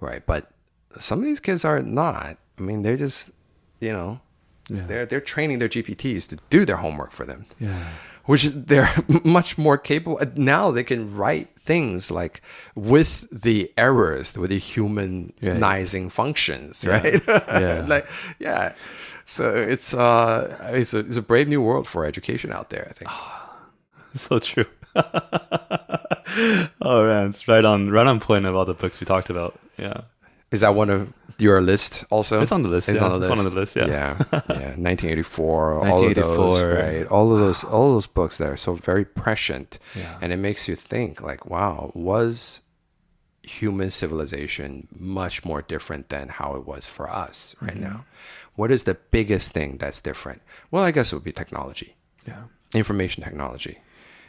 right? But some of these kids are not. I mean, they're just, they're training their GPTs to do their homework for them, which they're much more capable. Now they can write things like with the errors, with the humanizing functions, right? So it's a brave new world for education out there, I think. So true. Oh man, it's right on point of all the books we talked about. Yeah. Is that one of your list also? It's on the list. It's on the list. It's one on the list. Yeah. 1984. All of those, right? All of those books that are so very prescient, and it makes you think like, wow, was human civilization much more different than how it was for us right now? What is the biggest thing that's different? Well, I guess it would be technology. Yeah. Information technology.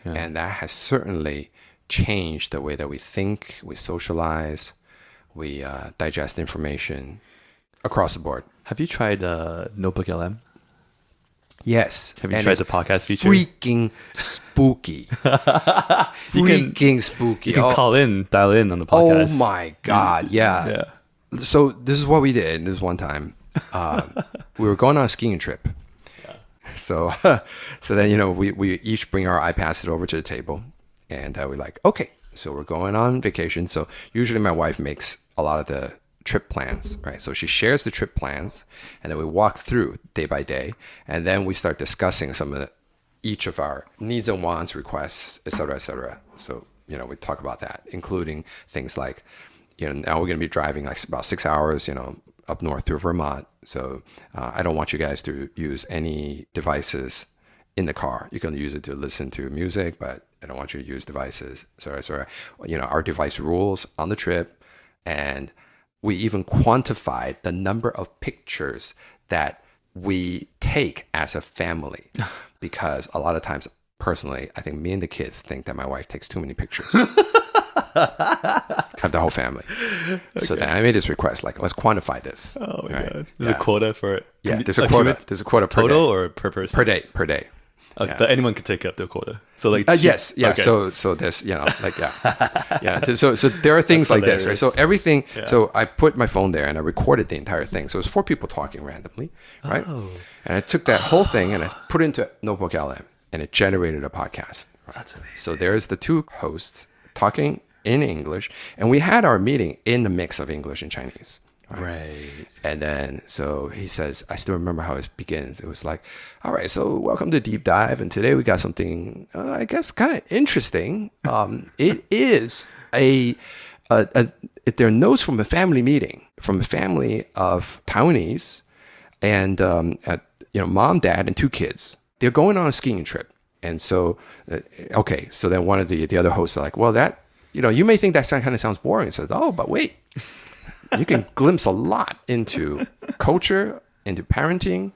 Yeah. And that has certainly changed the way that we think, we socialize, we digest information across the board. Have you tried Notebook LM? Yes. Have you tried the podcast feature? Freaking spooky. Spooky. You can dial in on the podcast. Oh my God. Yeah. So this is what we did this one time. We were going on a skiing trip. So then, we each bring our iPads over to the table, and we're like, okay, so we're going on vacation. So usually my wife makes a lot of the trip plans, right? So she shares the trip plans, and then we walk through day by day, and then we start discussing each of our needs and wants, requests, et cetera, et cetera. So, we talk about that, including things like, now we're going to be driving like about 6 hours, up north through Vermont. So I don't want you guys to use any devices in the car. You can use it to listen to music, but I don't want you to use devices. So our device rules on the trip. And we even quantified the number of pictures that we take as a family. Because a lot of times, personally, I think me and the kids think that my wife takes too many pictures. Of the whole family. Okay. So then I made this request, like, let's quantify this. Oh my God. There's a quota for it. Yeah, there's a quota. There's a quota per total day. Or per person? Per day. That anyone could take up their quota. So like yes, yeah. Okay. So this, like yeah. So there are things like this, right? So everything. Yeah. So I put my phone there and I recorded the entire thing. So it was 4 people talking randomly, right? Oh. And I took that whole thing and I put it into Notebook LM, and it generated a podcast. Right? That's amazing. So there's the 2 hosts talking in English, and we had our meeting in the mix of English and Chinese. Right. And then, so he says, I still remember how it begins. It was like, all right, so welcome to Deep Dive. And today we got something, I guess, kind of interesting. It is they're notes from a family meeting, from a family of Taiwanese and, mom, dad, and 2 kids. They're going on a skiing trip. And so, okay, so then one of the other hosts are like, well, that, you may think that kind of sounds boring. It says, oh, but wait. You can glimpse a lot into culture, into parenting,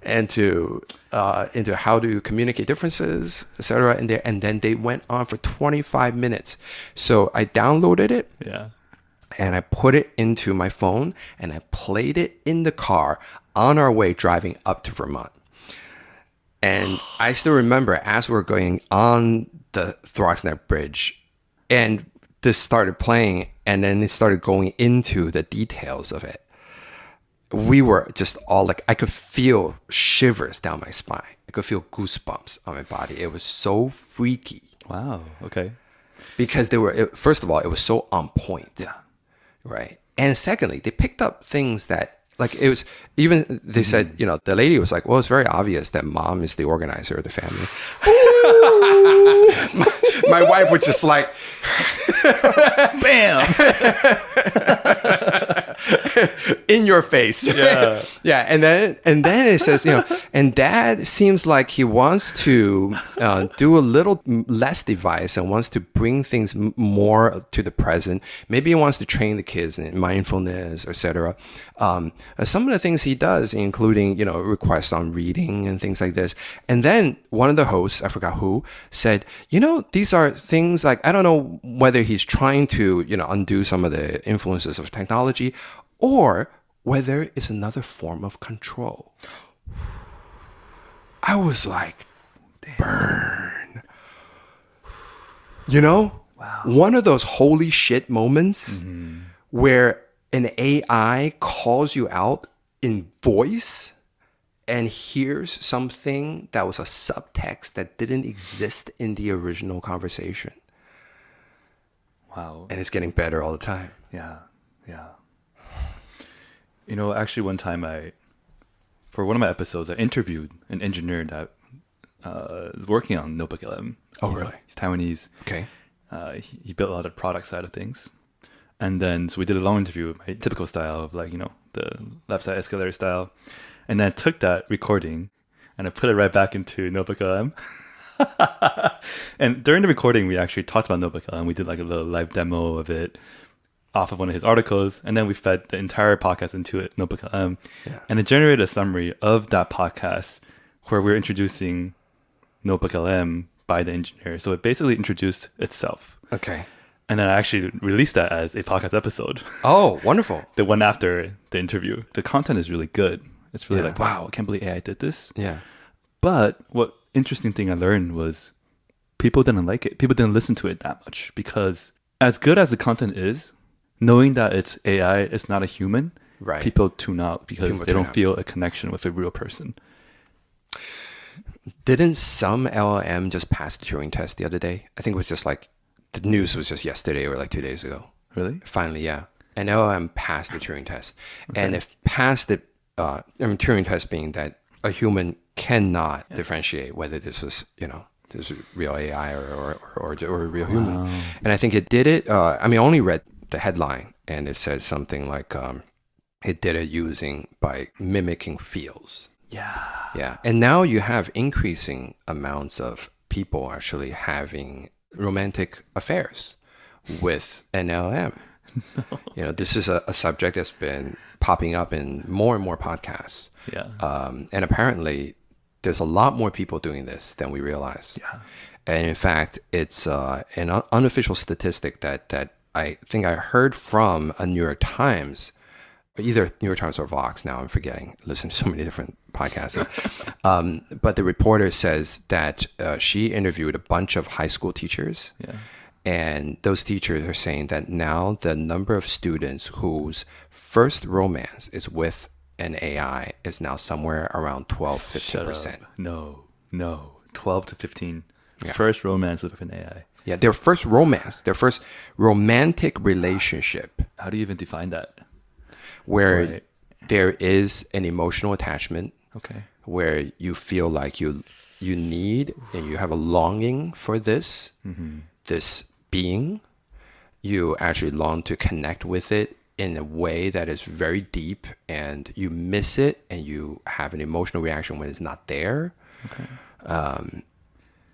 into how to communicate differences, etc. And then they went on for 25 minutes. So I downloaded it, and I put it into my phone, and I played it in the car on our way driving up to Vermont. And I still remember as we're going on the Throgsneck Bridge, and this started playing, and then it started going into the details of it. We were just all like, I could feel shivers down my spine. I could feel goosebumps on my body. It was so freaky. Wow. Okay. Because first of all, it was so on point. Yeah. Right. And secondly, they picked up things that, like, it was even, they said, the lady was like, well, it's very obvious that mom is the organizer of the family. my wife was just like, bam, in your face. Yeah. Yeah. And then it says, and dad seems like he wants to do a little less device and wants to bring things more to the present. Maybe he wants to train the kids in mindfulness, etc. Some of the things he does, including, requests on reading and things like this. And then one of the hosts, I forgot who, said, these are things like, I don't know whether he's trying to, undo some of the influences of technology, or whether it's another form of control. I was like, burn. Wow. One of those holy shit moments where an AI calls you out in voice and hears something that was a subtext that didn't exist in the original conversation. Wow. And it's getting better all the time. Yeah. Actually, one time for one of my episodes, I interviewed an engineer that is working on Notebook LM. Oh, really? He's Taiwanese. Okay. He built a lot of product side of things. And then, so we did a long interview, my typical style of the left side escalator style. And then I took that recording and I put it right back into Notebook LM. And during the recording, we actually talked about Notebook LM. We did a little live demo of it off of one of his articles. And then we fed the entire podcast into it, Notebook LM. Yeah. And it generated a summary of that podcast where we're introducing Notebook LM by the engineer. So it basically introduced itself. Okay. And then I actually released that as a podcast episode. Oh, wonderful. The one after the interview. The content is really good. It's really wow, I can't believe AI did this. Yeah. But what interesting thing I learned was people didn't like it. People didn't listen to it that much because as good as the content is, knowing that it's AI, it's not a human, right. People tune out because they don't feel a connection with a real person. Didn't some LLM just pass the Turing test the other day? I think it was just the news was just yesterday or 2 days ago. Really? Finally, yeah. An LLM passed the Turing test. Okay. And if passed it, Turing test being that a human cannot differentiate whether this was, this was real AI or a real human. And I think it did it. I only read the headline and it says something like it did it by mimicking feels. Yeah. And now you have increasing amounts of people actually having romantic affairs with an LLM. No. This is a subject that's been popping up in more and more podcasts. Yeah. And apparently there's a lot more people doing this than we realize. Yeah. And in fact, it's an unofficial statistic that I think I heard from a New York Times, either New York Times or Vox. Now I'm forgetting. Listen to so many different podcast. But the reporter says that she interviewed a bunch of high school teachers. Yeah. And those teachers are saying that now the number of students whose first romance is with an AI is now somewhere around 12-15%. No. 12 to 15. Yeah. First romance with an AI. Yeah, their first romance, their first romantic relationship. How do you even define that? Where there is an emotional attachment. Okay. Where you feel like you need and you have a longing for this being. You actually long to connect with it in a way that is very deep, and you miss it, and you have an emotional reaction when it's not there. Okay.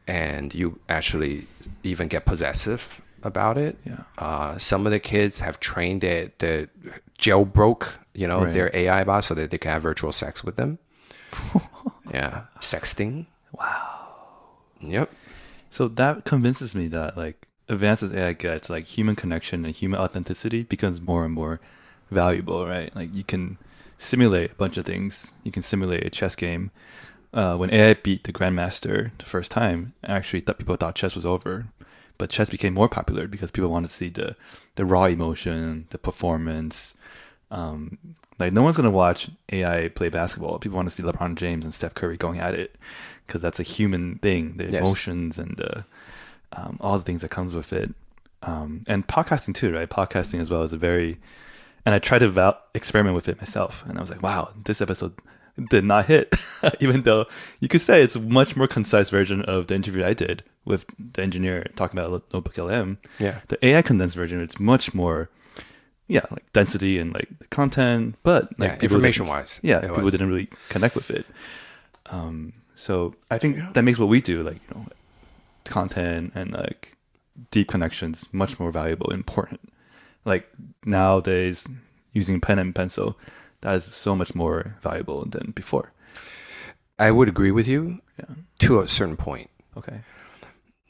And you actually even get possessive about it. Yeah. Some of the kids have trained the jailbroke, their AI bot so that they can have virtual sex with them. Yeah. Sexting. Wow. Yep. So that convinces me that like advanced as AI gets, like human connection and human authenticity becomes more and more valuable, right? Like you can simulate a bunch of things. You can simulate a chess game. When AI beat the grandmaster the first time, actually people thought chess was over, but chess became more popular because people wanted to see the raw emotion, the performance. Like no one's gonna watch AI play basketball. People want to see LeBron James and Steph Curry going at it because that's a human thing. The emotions and all the things that comes with it, and podcasting too, right? Podcasting as well is and I tried to experiment with it myself, and I was like, wow, this episode did not hit, even though you could say it's a much more concise version of the interview I did with the engineer talking about Notebook LM. Yeah. The AI condensed version, it's much more, like density and like the content, but like information wise. Yeah, people didn't really connect with it. So I think that makes what we do, like, content and like deep connections much more valuable and important. Like nowadays, using pen and pencil, that is so much more valuable than before. I would agree with you to a certain point. Okay.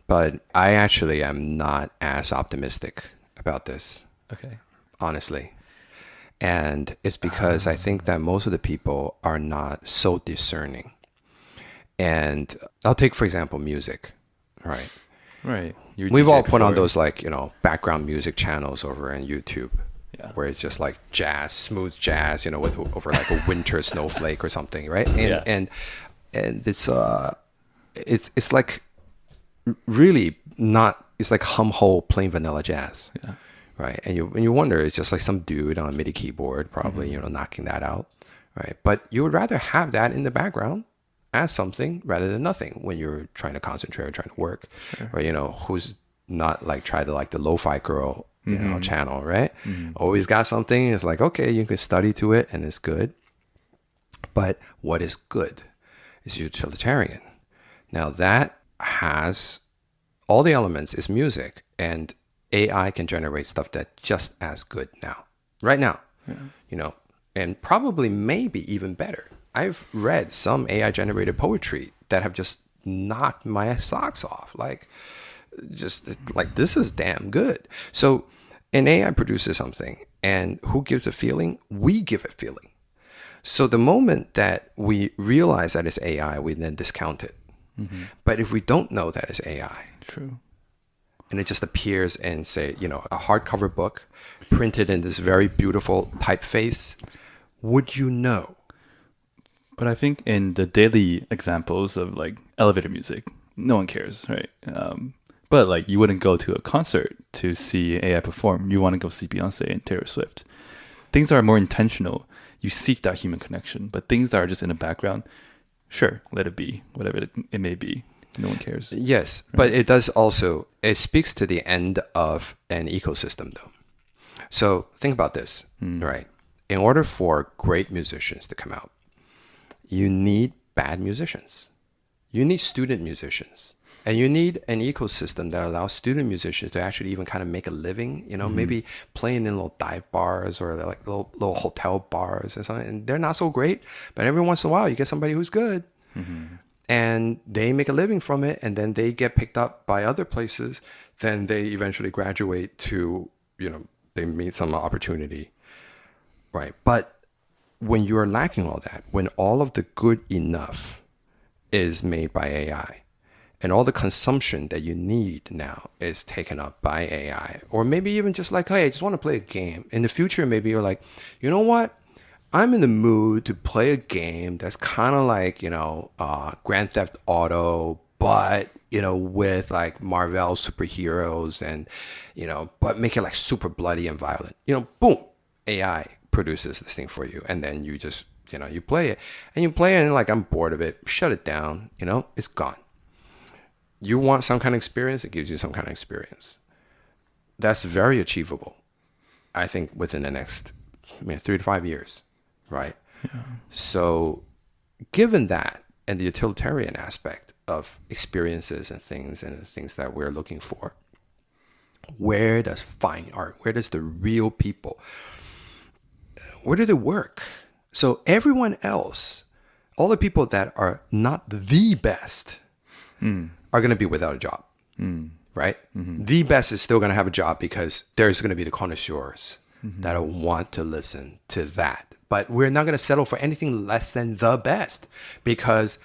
But I actually am not as optimistic about this. Okay. Honestly. And it's because I think that most of the people are not so discerning. And I'll take, for example, music, right? Right. We've all put on those background music channels over on YouTube. Yeah. Where it's just like jazz, smooth jazz, over like a winter snowflake or something, right? And it's like really not. It's like hum-ho plain vanilla jazz, right? And you wonder, it's just like some dude on a MIDI keyboard, probably knocking that out, right? But you would rather have that in the background as something rather than nothing when you're trying to concentrate or trying to work, or who's not like try to like the lo-fi girl. Channel, right? Always got something. It's like, okay, you can study to it and it's good. But what is good is utilitarian. Now that has all the elements is music, and AI can generate stuff that's just as good now, right now, and probably maybe even better. I've read some AI generated poetry that have just knocked my socks off. Like, just like, this is damn good. So an AI produces something, and who gives a feeling? We give a feeling. So the moment that we realize that it's AI, we then discount it. But if we don't know that it's AI, true, and it just appears in, say, a hardcover book printed in this very beautiful typeface, would you know? But I think in the daily examples of like elevator music, no one cares, right? But like you wouldn't go to a concert to see AI perform. You want to go see Beyonce and Taylor Swift. Things that are more intentional, you seek that human connection. But things that are just in the background, sure, let it be, whatever it may be. No one cares. Yes, right? But it does also, it speaks to the end of an ecosystem though. So think about this, right? In order for great musicians to come out, you need bad musicians. You need student musicians. And you need an ecosystem that allows student musicians to actually even kind of make a living, maybe playing in little dive bars or like little hotel bars or something. And they're not so great, but every once in a while you get somebody who's good. And they make a living from it, and then they get picked up by other places. Then they eventually graduate to, they meet some opportunity, right? But when you're lacking all that, when all of the good enough is made by AI, and all the consumption that you need now is taken up by AI, or maybe even just like, hey, I just want to play a game. In the future, maybe you're like, you know what? I'm in the mood to play a game that's kind of like, Grand Theft Auto, but, with like Marvel superheroes and, but make it like super bloody and violent. Boom, AI produces this thing for you. And then you just, you play it. And you play it and like, I'm bored of it. Shut it down. It's gone. You want some kind of experience, it gives you some kind of experience. That's very achievable, I think, within the next 3 to 5 years, right? Yeah. So given that and the utilitarian aspect of experiences and things that we're looking for, where does fine art, where does the real people, where do they work? So everyone else, all the people that are not the best, are going to be without a job, right? Mm-hmm. The best is still going to have a job because there's going to be the connoisseurs that want to listen to that. But we're not going to settle for anything less than the best, because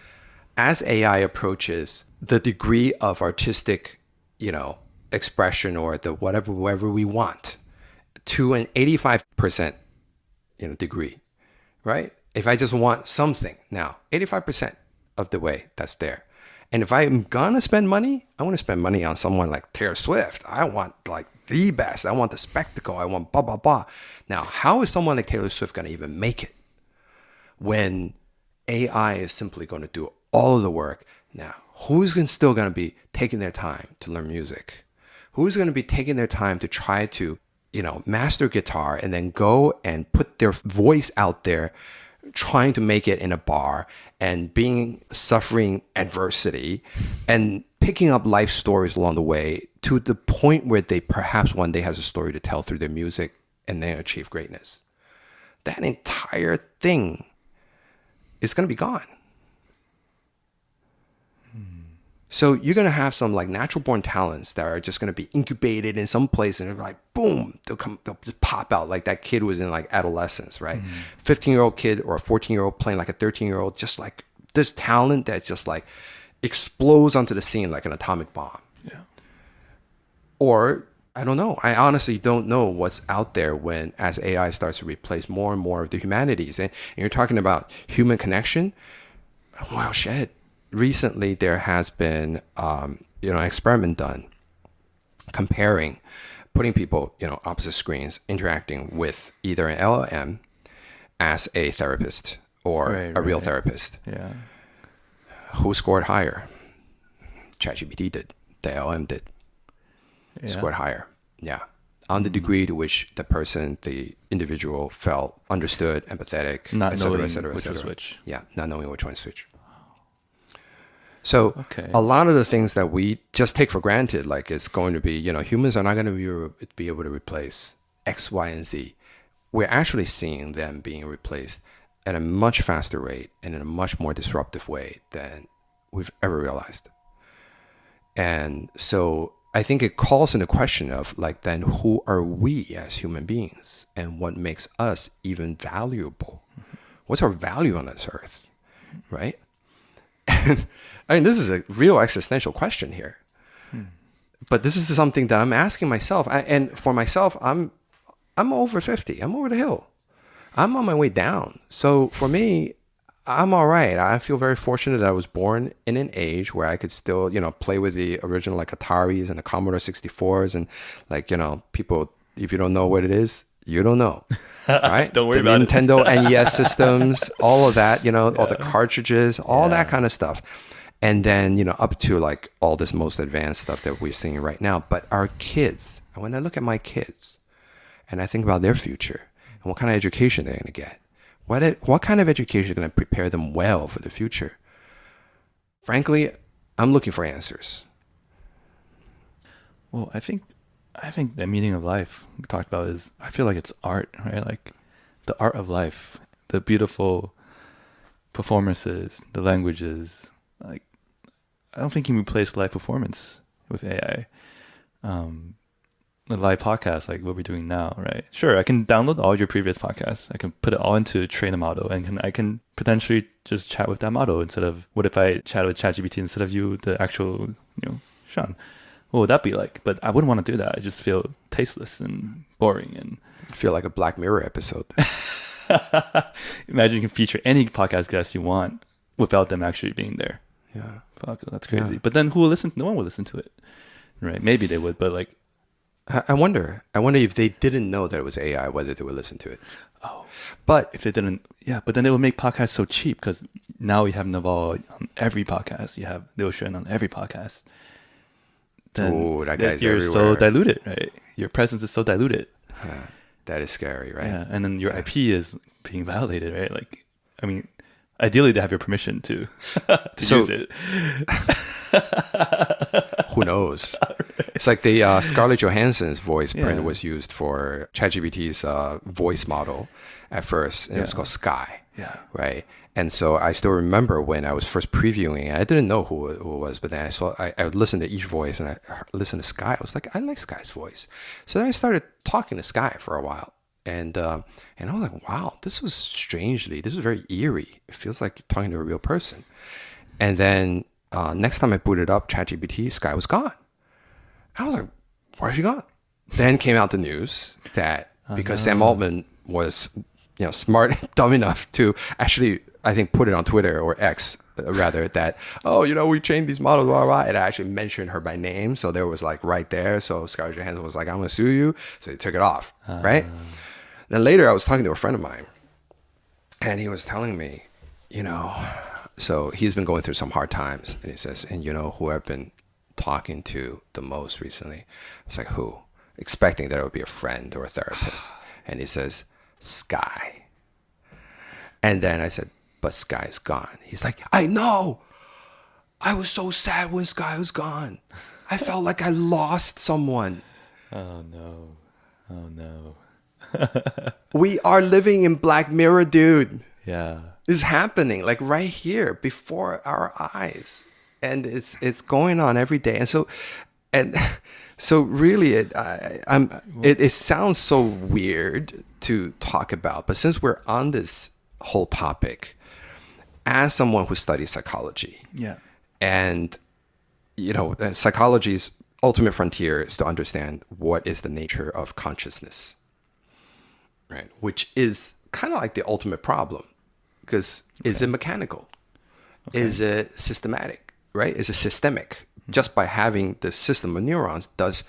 as AI approaches the degree of artistic, expression or the whatever we want to an 85%, degree, right? If I just want something now, 85% of the way that's there. And if I'm going to spend money, I want to spend money on someone like Taylor Swift. I want like the best. I want the spectacle. I want blah, blah, blah. Now, how is someone like Taylor Swift going to even make it when AI is simply going to do all of the work? Now, who's still going to be taking their time to learn music? Who's going to be taking their time to try to, master guitar and then go and put their voice out there, trying to make it in a bar and suffering adversity and picking up life stories along the way to the point where they perhaps one day has a story to tell through their music and then achieve greatness? That entire thing is going to be gone. So you're going to have some like natural born talents that are just going to be incubated in some place, and like, boom, they'll just pop out like that kid was in like adolescence, right? 15-year-old kid or a 14-year-old playing like a 13-year-old, just like this talent that just like explodes onto the scene like an atomic bomb. Yeah. Or I don't know. I honestly don't know what's out there as AI starts to replace more and more of the humanities. And you're talking about human connection. Wow, shit. Recently, there has been, an experiment done putting people, opposite screens, interacting with either an LLM as a therapist or a real therapist. Yeah. Who scored higher? ChatGPT did. The LLM did. Yeah. Scored higher. Yeah. On the degree to which the individual felt understood, empathetic, not knowing which was which. Yeah, not knowing which one's which. So a lot of the things that we just take for granted, like it's going to be, humans are not going to be able to replace X, Y, and Z. We're actually seeing them being replaced at a much faster rate and in a much more disruptive way than we've ever realized. And so I think it calls into question of like, then who are we as human beings and what makes us even valuable? What's our value on this earth, right? And I mean, this is a real existential question here. But this is something that I'm asking myself. And for myself, I'm over 50. I'm over the hill. I'm on my way down. So for me, I'm all right. I feel very fortunate that I was born in an age where I could still, play with the original like Ataris and the Commodore 64s and like, people, if you don't know what it is, you don't know, right? Don't worry about Nintendo NES systems, all of that, all the cartridges, all that kind of stuff. And then, up to like all this most advanced stuff that we're seeing right now. But our kids, when I look at my kids and I think about their future and what kind of education they're going to get, what kind of education is going to prepare them well for the future? Frankly, I'm looking for answers. Well, I think the meaning of life we talked about is, I feel like it's art, right? Like the art of life, the beautiful performances, the languages. Like, I don't think you can replace live performance with AI. a live podcast like what we're doing now, right? Sure, I can download all your previous podcasts. I can put it all into train a model, and I can potentially just chat with that model instead of, what if I chat with ChatGPT instead of you, the actual, Xuan? What would that be like? But I wouldn't want to do that. I just feel tasteless and boring. And I feel like a Black Mirror episode. Imagine you can feature any podcast guest you want without them actually being there. Yeah. Fuck, that's crazy. Yeah. But then who will listen? No one will listen to it. Right? Maybe they would, but like... I wonder if they didn't know that it was AI, whether they would listen to it. Oh. But if they didn't... Yeah, but then they would make podcasts so cheap because now we have Naval on every podcast. You have Liu Xuan on every podcast. Then that guy's you're everywhere. so diluted, right? Your presence is so diluted. That is scary, right? Yeah, and then your IP is being violated, right? Like, I mean, ideally they have your permission to use it. Who knows? It's like the Scarlett Johansson's voice print was used for ChatGPT's voice model at first, and it was called Sky. Yeah. Right. And so I still remember when I was first previewing it, I didn't know who it was, but then I would listen to each voice, and I listened to Sky. I was like, I like Sky's voice. So then I started talking to Sky for a while. And I was like, wow, this was very eerie. It feels like you're talking to a real person. And then next time I booted up ChatGPT, Sky was gone. I was like, where's she gone? Then came out the news that because Sam Altman was smart, dumb enough to actually, I think, put it on Twitter or X, rather, that, we changed these models, blah, blah, blah. And I actually mentioned her by name. So there was like right there. So Scarlett Johansson was like, I'm going to sue you. So he took it off, right? Then later I was talking to a friend of mine, and he was telling me, so he's been going through some hard times. And he says, and who I've been talking to the most recently? I was like, who? Expecting that it would be a friend or a therapist. And he says, Sky. And then I said, but Sky's gone. He's like, I know. I was so sad when Sky was gone. I felt like I lost someone. Oh, no. Oh, no. We are living in Black Mirror, dude. Yeah. It's happening like right here before our eyes. And it's going on every day. And so really it sounds so weird to talk about, but since we're on this whole topic, as someone who studies psychology, and psychology's ultimate frontier is to understand what is the nature of consciousness, right? Which is kind of like the ultimate problem, because is it mechanical? Okay. Is it systematic, right? Is it systemic? Just by having the system of neurons, does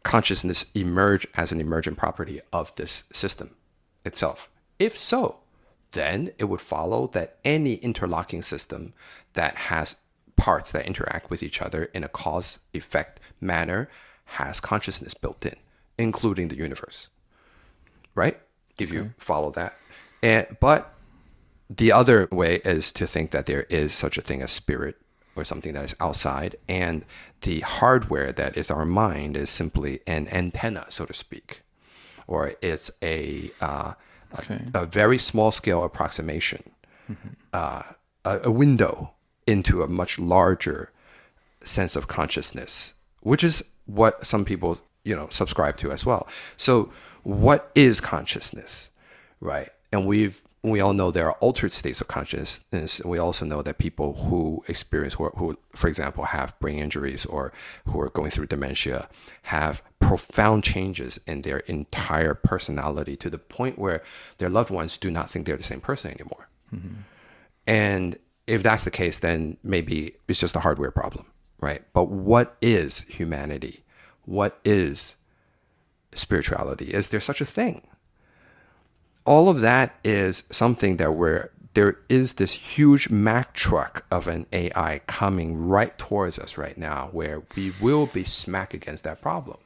consciousness emerge as an emergent property of this system itself? If so, then it would follow that any interlocking system that has parts that interact with each other in a cause-effect manner has consciousness built in, including the universe, right? If you follow that. But the other way is to think that there is such a thing as spirit, or something that is outside, and the hardware that is our mind is simply an antenna, so to speak, or it's a very small scale approximation, a window into a much larger sense of consciousness, which is what some people subscribe to as well. So what is consciousness, right? And we all know there are altered states of consciousness. We also know that people who experience, who, for example, have brain injuries or who are going through dementia, have profound changes in their entire personality to the point where their loved ones do not think they're the same person anymore. Mm-hmm. And if that's the case, then maybe it's just a hardware problem, right? But what is humanity? What is spirituality? Is there such a thing? All of that is something that there is this huge Mack truck of an AI coming right towards us right now, where we will be smack against that problem.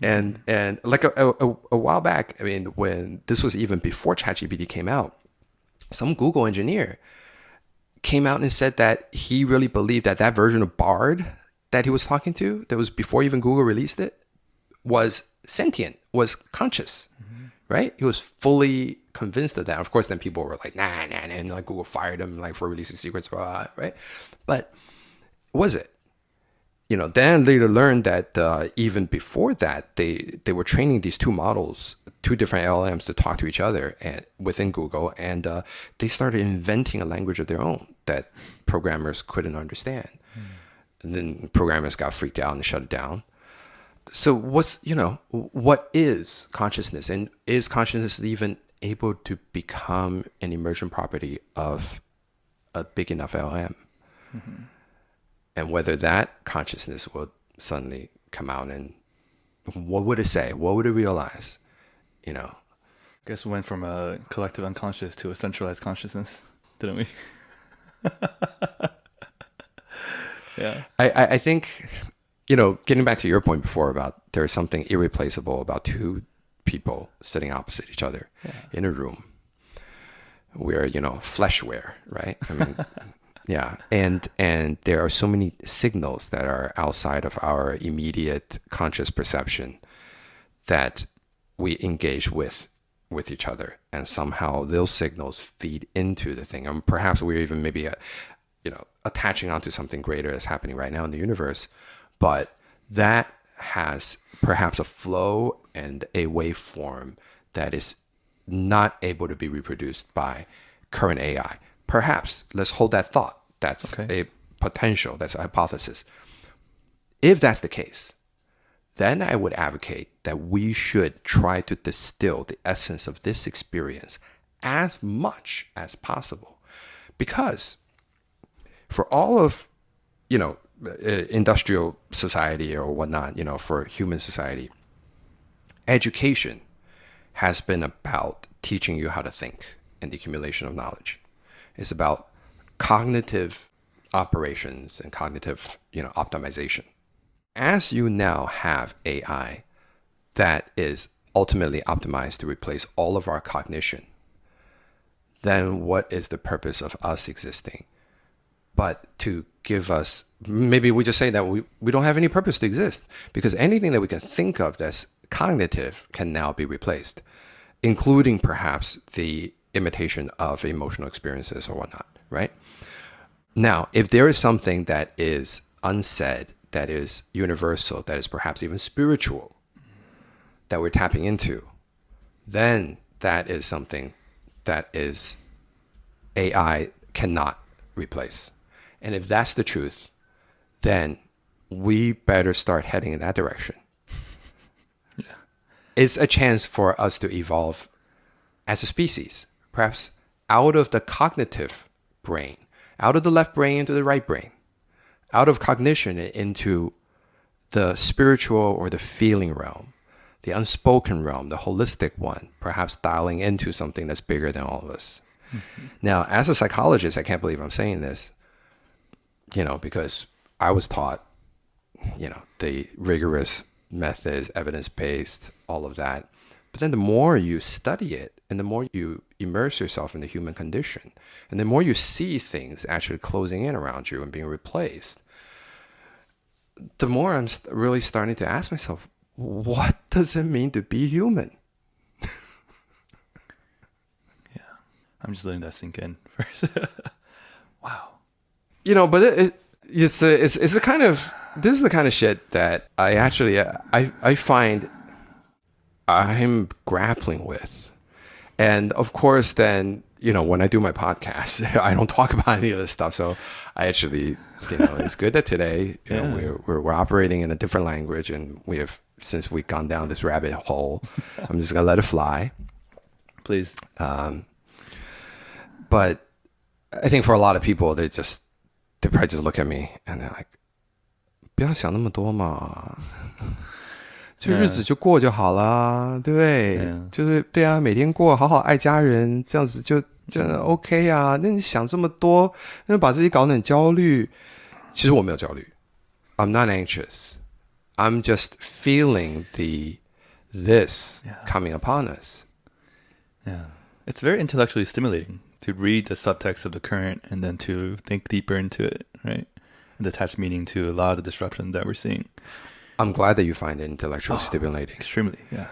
And like a while back, I mean, when this was even before ChatGPT came out, some Google engineer came out and said that he really believed that version of Bard that he was talking to, that was before even Google released it, was sentient, was conscious, right? He was fully convinced of that. Of course, then people were like, nah, and like Google fired him like for releasing secrets, right? But was it? then later learned that even before that, they were training these two models, two different LLMs to talk to each other and within Google, and they started inventing a language of their own that programmers couldn't understand. And then programmers got freaked out and shut it down. So what is consciousness? And is consciousness even able to become an emergent property of a big enough LLM? And whether that consciousness will suddenly come out, and what would it say? What would it realize? I guess we went from a collective unconscious to a centralized consciousness, didn't we? Yeah. I think, getting back to your point before about there's something irreplaceable about two people sitting opposite each other in a room. We're, fleshware, right? I mean, yeah. And there are so many signals that are outside of our immediate conscious perception that we engage with each other. And somehow those signals feed into the thing. And perhaps we're even maybe, attaching onto something greater that's happening right now in the universe. But that has perhaps a flow and a waveform that is not able to be reproduced by current AI. Perhaps, let's hold that thought. That's a potential, that's a hypothesis. If that's the case, then I would advocate that we should try to distill the essence of this experience as much as possible. Because for all of, industrial society or whatnot, for human society, education has been about teaching you how to think and the accumulation of knowledge. It's about cognitive operations and cognitive, optimization. As you now have AI that is ultimately optimized to replace all of our cognition, then what is the purpose of us existing? But to give us, maybe we just say that we don't have any purpose to exist, because anything that we can think of that's cognitive can now be replaced, including perhaps the imitation of emotional experiences or whatnot, right? Now, if there is something that is unsaid, that is universal, that is perhaps even spiritual, that we're tapping into, then that is something that is AI cannot replace. And if that's the truth, then we better start heading in that direction. Yeah. It's a chance for us to evolve as a species, perhaps out of the cognitive brain, out of the left brain into the right brain, out of cognition into the spiritual or the feeling realm, the unspoken realm, the holistic one, perhaps dialing into something that's bigger than all of us. Now, as a psychologist, I can't believe I'm saying this, because I was taught, the rigorous methods, evidence-based, all of that. But then the more you study it and the more you immerse yourself in the human condition, and the more you see things actually closing in around you and being replaced, the more I'm really starting to ask myself, what does it mean to be human? Yeah, I'm just letting that sink in first. Wow. But it's a kind of, this is the kind of shit that I actually, I find I'm grappling with. And of course, then, when I do my podcast, I don't talk about any of this stuff. So I actually, it's good that today, we're operating in a different language, and since we've gone down this rabbit hole, I'm just going to let it fly. Please. But I think for a lot of people, they probably just look at me and they're like, 不要想那么多嘛，这日子就过就好啦，对不对？就是对啊，每天过，好好爱家人，这样子就真的 OK 啊。那你想这么多，那把自己搞得很焦虑。其实我没有焦虑 ，I'm not anxious. I'm just feeling this coming upon us. Yeah, it's very intellectually stimulating to read the subtext of the current and then to think deeper into it, right? And attach meaning to a lot of the disruption that we're seeing. I'm glad that you find it intellectually stimulating. Extremely, yeah.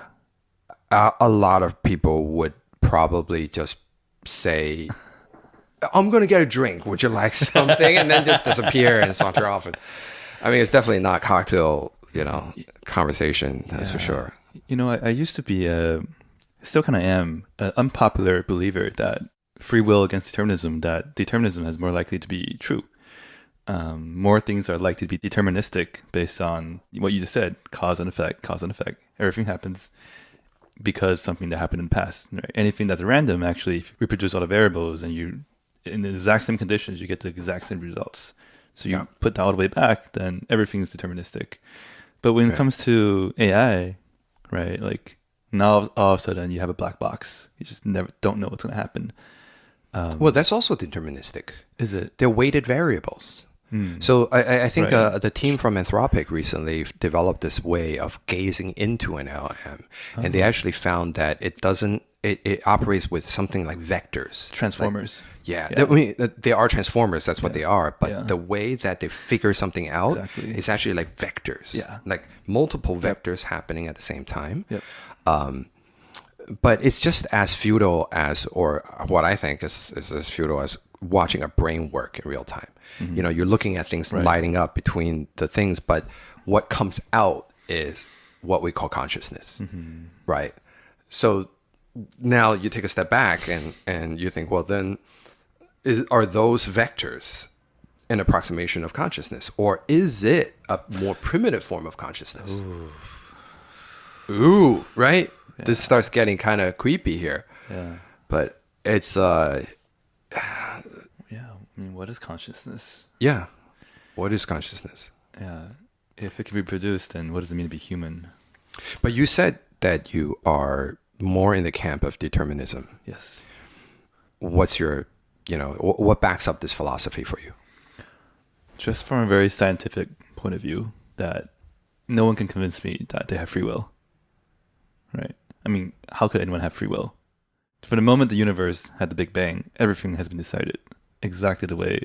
A lot of people would probably just say, I'm going to get a drink. Would you like something? And then just disappear and saunter off. I mean, it's definitely not cocktail, conversation. That's for sure. I used to be still kind of am an unpopular believer that free will against determinism, that determinism is more likely to be true. More things are likely to be deterministic based on what you just said, cause and effect. Everything happens because something that happened in the past. Right? Anything that's random actually reproduce all the variables, and you, in the exact same conditions, you get the exact same results. So you put that all the way back, then everything is deterministic. But when it comes to AI, right, like now all of a sudden you have a black box. You just never don't know what's going to happen. Well, that's also deterministic. Is it? They're weighted variables. So I think the team from Anthropic recently developed this way of gazing into an LLM, and they actually found that it operates with something like vectors. Transformers. I mean, they are transformers, that's what they are, but the way that they figure something out is actually like vectors. Like multiple vectors happening at the same time. But it's just as futile as, or what I think is as futile as watching a brain work in real time. You're looking at things lighting up between the things, but what comes out is what we call consciousness, right? So now you take a step back and you think, well, then are those vectors an approximation of consciousness, or is it a more primitive form of consciousness? Ooh, right? This starts getting kind of creepy here. But it's I mean, what is consciousness? What is consciousness? If it can be produced, then what does it mean to be human? But you said that you are more in the camp of determinism. Yes. What's your, what backs up this philosophy for you? Just from a very scientific point of view, that no one can convince me that they have free will. Right? I mean, how could anyone have free will? From the moment the universe had the Big Bang, everything has been decided exactly the way.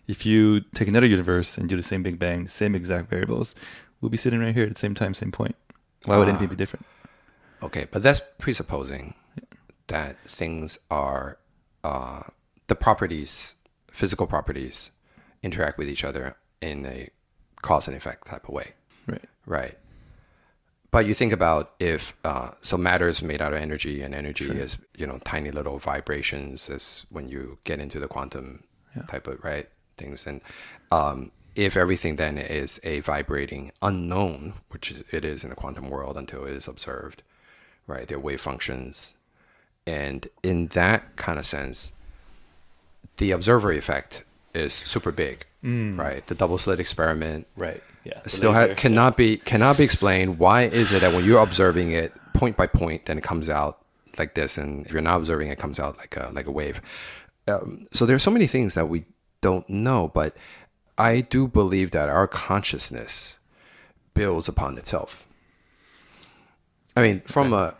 If you take another universe and do the same Big Bang, same exact variables, we'll be sitting right here at the same time, same point. Why would anything be different? Okay, but that's presupposing that things are, the properties, physical properties, interact with each other in a cause and effect type of way. Right. But you think about if, so matter is made out of energy, and energy is, tiny little vibrations as when you get into the quantum type of, things. And if everything then is a vibrating unknown, which it is in the quantum world until it is observed, right? They're wave functions. And in that kind of sense, the observer effect is super big, right? The double slit experiment. Still cannot be explained. Why is it that when you're observing it point by point, then it comes out like this, and if you're not observing it, comes out like a wave. So there are so many things that we don't know, but I do believe that our consciousness builds upon itself. I mean, from a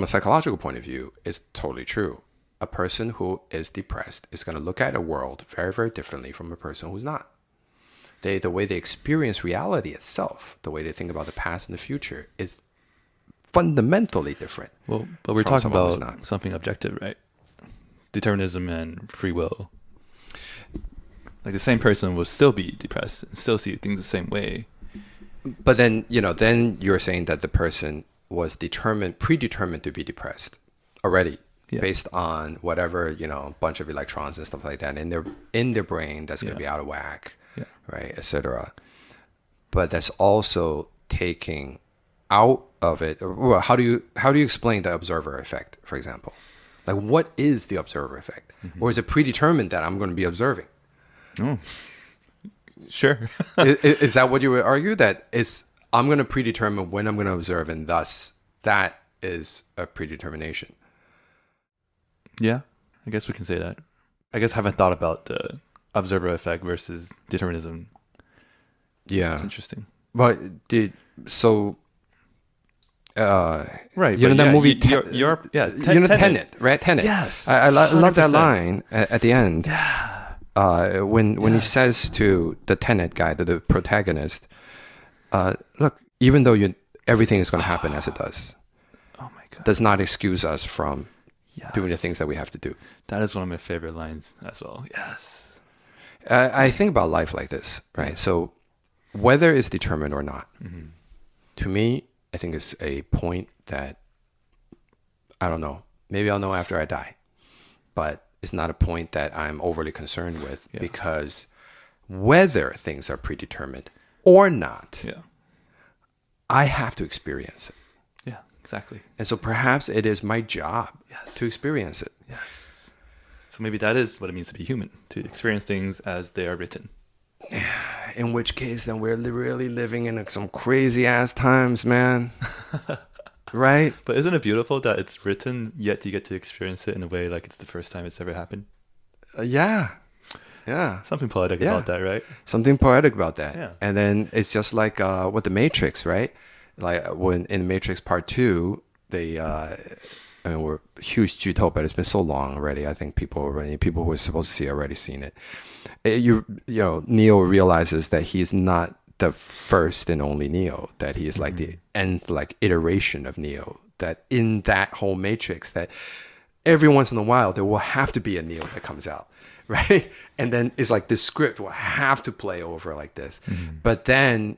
psychological point of view, it's totally true. A person who is depressed is going to look at a world very, very differently from a person who's not. The way they experience reality itself, the way they think about the past and the future is fundamentally different. Well, but we're talking about something objective, right? Determinism and free will. Like the same person will still be depressed and still see things the same way. But then, then you're saying that the person was predetermined to be depressed already, based on whatever, bunch of electrons and stuff like that in their brain that's going to be out of whack. Right, etc. But that's also taking out of it. Well, how do you explain the observer effect, for example? Like, what is the observer effect, or is it predetermined that I'm going to be observing? Sure. Is that what you would argue? That is, I'm going to predetermine when I'm going to observe, and thus that is a predetermination. Yeah, I guess we can say that. I guess I haven't thought about the observer effect versus determinism. It's interesting. But Tenet, movie, Tenet, right? Tenet. Yes, I love that line at the end. When he says to the Tenet guy, the protagonist, look, even though everything is going to happen as it does, does not excuse us from doing the things that we have to do. That is one of my favorite lines as well. Yes. I think about life like this, right? So whether it's determined or not, to me, I think it's a point that, I don't know, maybe I'll know after I die, but it's not a point that I'm overly concerned with because whether things are predetermined or not, I have to experience it. Yeah, exactly. And so perhaps it is my job to experience it. Yes. So maybe that is what it means to be human, to experience things as they are written. In which case, then we're really living in some crazy ass times, man. Right? But isn't it beautiful that it's written, yet you get to experience it in a way like it's the first time it's ever happened? Yeah. Something poetic about that, right? Something poetic about that. Yeah. And then it's just like with the Matrix, right? Like when in Matrix Part 2, they, I mean, we're huge 剧透, but it's been so long already. I think people who are supposed to see already seen it. You know, Neo realizes that he's not the first and only Neo, that he is like the nth like iteration of Neo, that in that whole Matrix, that every once in a while there will have to be a Neo that comes out, right? And then it's like this script will have to play over like this. But then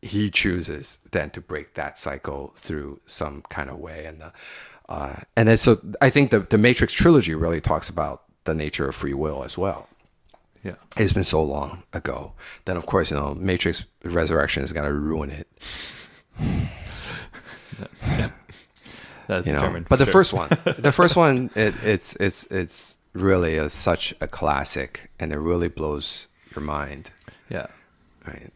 he chooses then to break that cycle through some kind of way. And then so I think the Matrix trilogy really talks about the nature of free will as well. Yeah. It's been so long ago. Then of course, you know, Matrix Resurrection is gonna ruin it. That's you know, determined. but the first one, it's really such a classic, and it really blows your mind. Yeah. Right.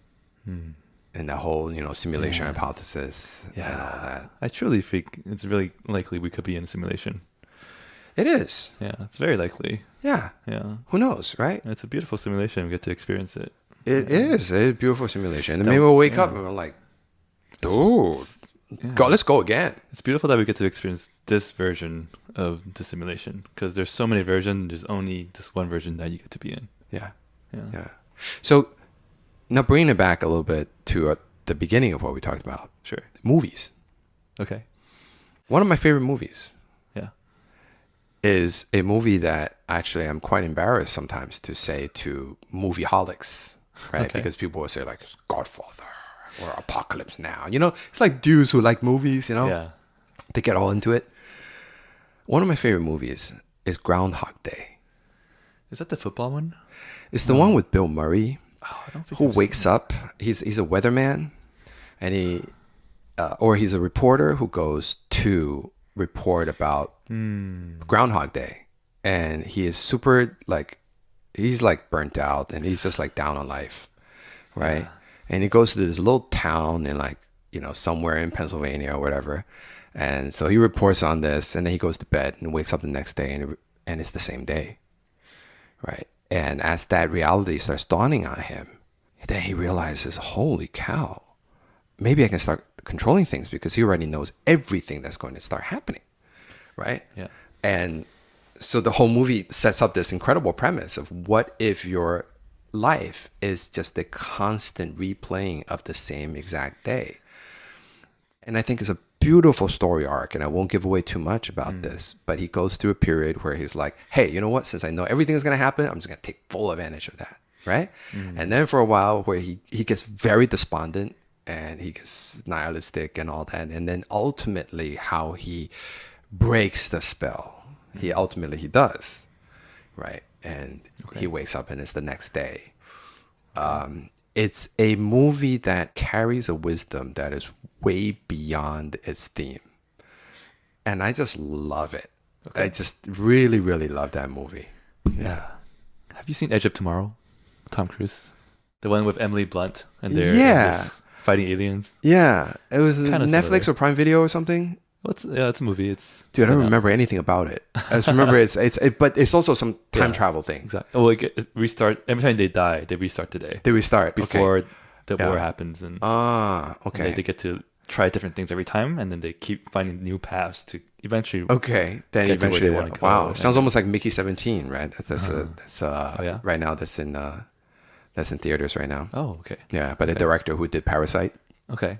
And the whole, you know, simulation hypothesis and all that. I truly think it's really likely we could be in a simulation. It is. Yeah, it's very likely. Yeah. Yeah. Who knows, right? It's a beautiful simulation. We get to experience it. It is a beautiful simulation. And maybe we'll wake up and we're like, dude, let's go again. It's beautiful that we get to experience this version of the simulation, because there's so many versions. There's only this one version that you get to be in. Yeah. Yeah. So now bringing it back a little bit to the beginning of what we talked about. Sure. Movies. Okay. One of my favorite movies Yeah. is a movie that actually I'm quite embarrassed sometimes to say to movieaholics, right? Okay. Because people will say like Godfather or Apocalypse Now. You know, it's like dudes who like movies, you know? Yeah. They get all into it. One of my favorite movies is Groundhog Day. Is that the football one? It's the one with Bill Murray, Oh, I don't think who I've wakes seen up. He's a weatherman, and he's a reporter who goes to report about Groundhog Day, and he is super he's like burnt out, and he's just like down on life, right? And he goes to this little town in like, you know, somewhere in Pennsylvania or whatever, and so he reports on this, and then he goes to bed and wakes up the next day, and it's the same day, right? And as that reality starts dawning on him, then he realizes, holy cow, maybe I can start controlling things, because he already knows everything that's going to start happening, right? Yeah. And so the whole movie sets up this incredible premise of what if your life is just a constant replaying of the same exact day. And I think it's a beautiful story arc, and I won't give away too much about this, but he goes through a period where he's like, hey, you know what? Since I know everything is going to happen, I'm just going to take full advantage of that, right? And then for a while where he gets very despondent, and he gets nihilistic and all that. And then ultimately how he breaks the spell, he does, right? And he wakes up and it's the next day. It's a movie that carries a wisdom that is way beyond its theme. And I just love it. I just really, really love that movie. Yeah. Have you seen Edge of Tomorrow? Tom Cruise? The one with Emily Blunt and they're fighting aliens? Yeah. It was Kinda Netflix similar. or Prime Video or something. It's a movie. Dude, I don't remember anything about it. I just remember but it's also some time travel thing. Exactly. Oh, it restart. Every time they die, they restart the day. They restart Before the war happens. And okay. they get to try different things every time, and then they keep finding new paths to eventually Okay. Then get to where eventually, they wanna go. wow. And Sounds almost like Mickey 17, right? That's yeah? right now that's in theaters right now. Oh, okay. Yeah, but the director who did Parasite. Okay.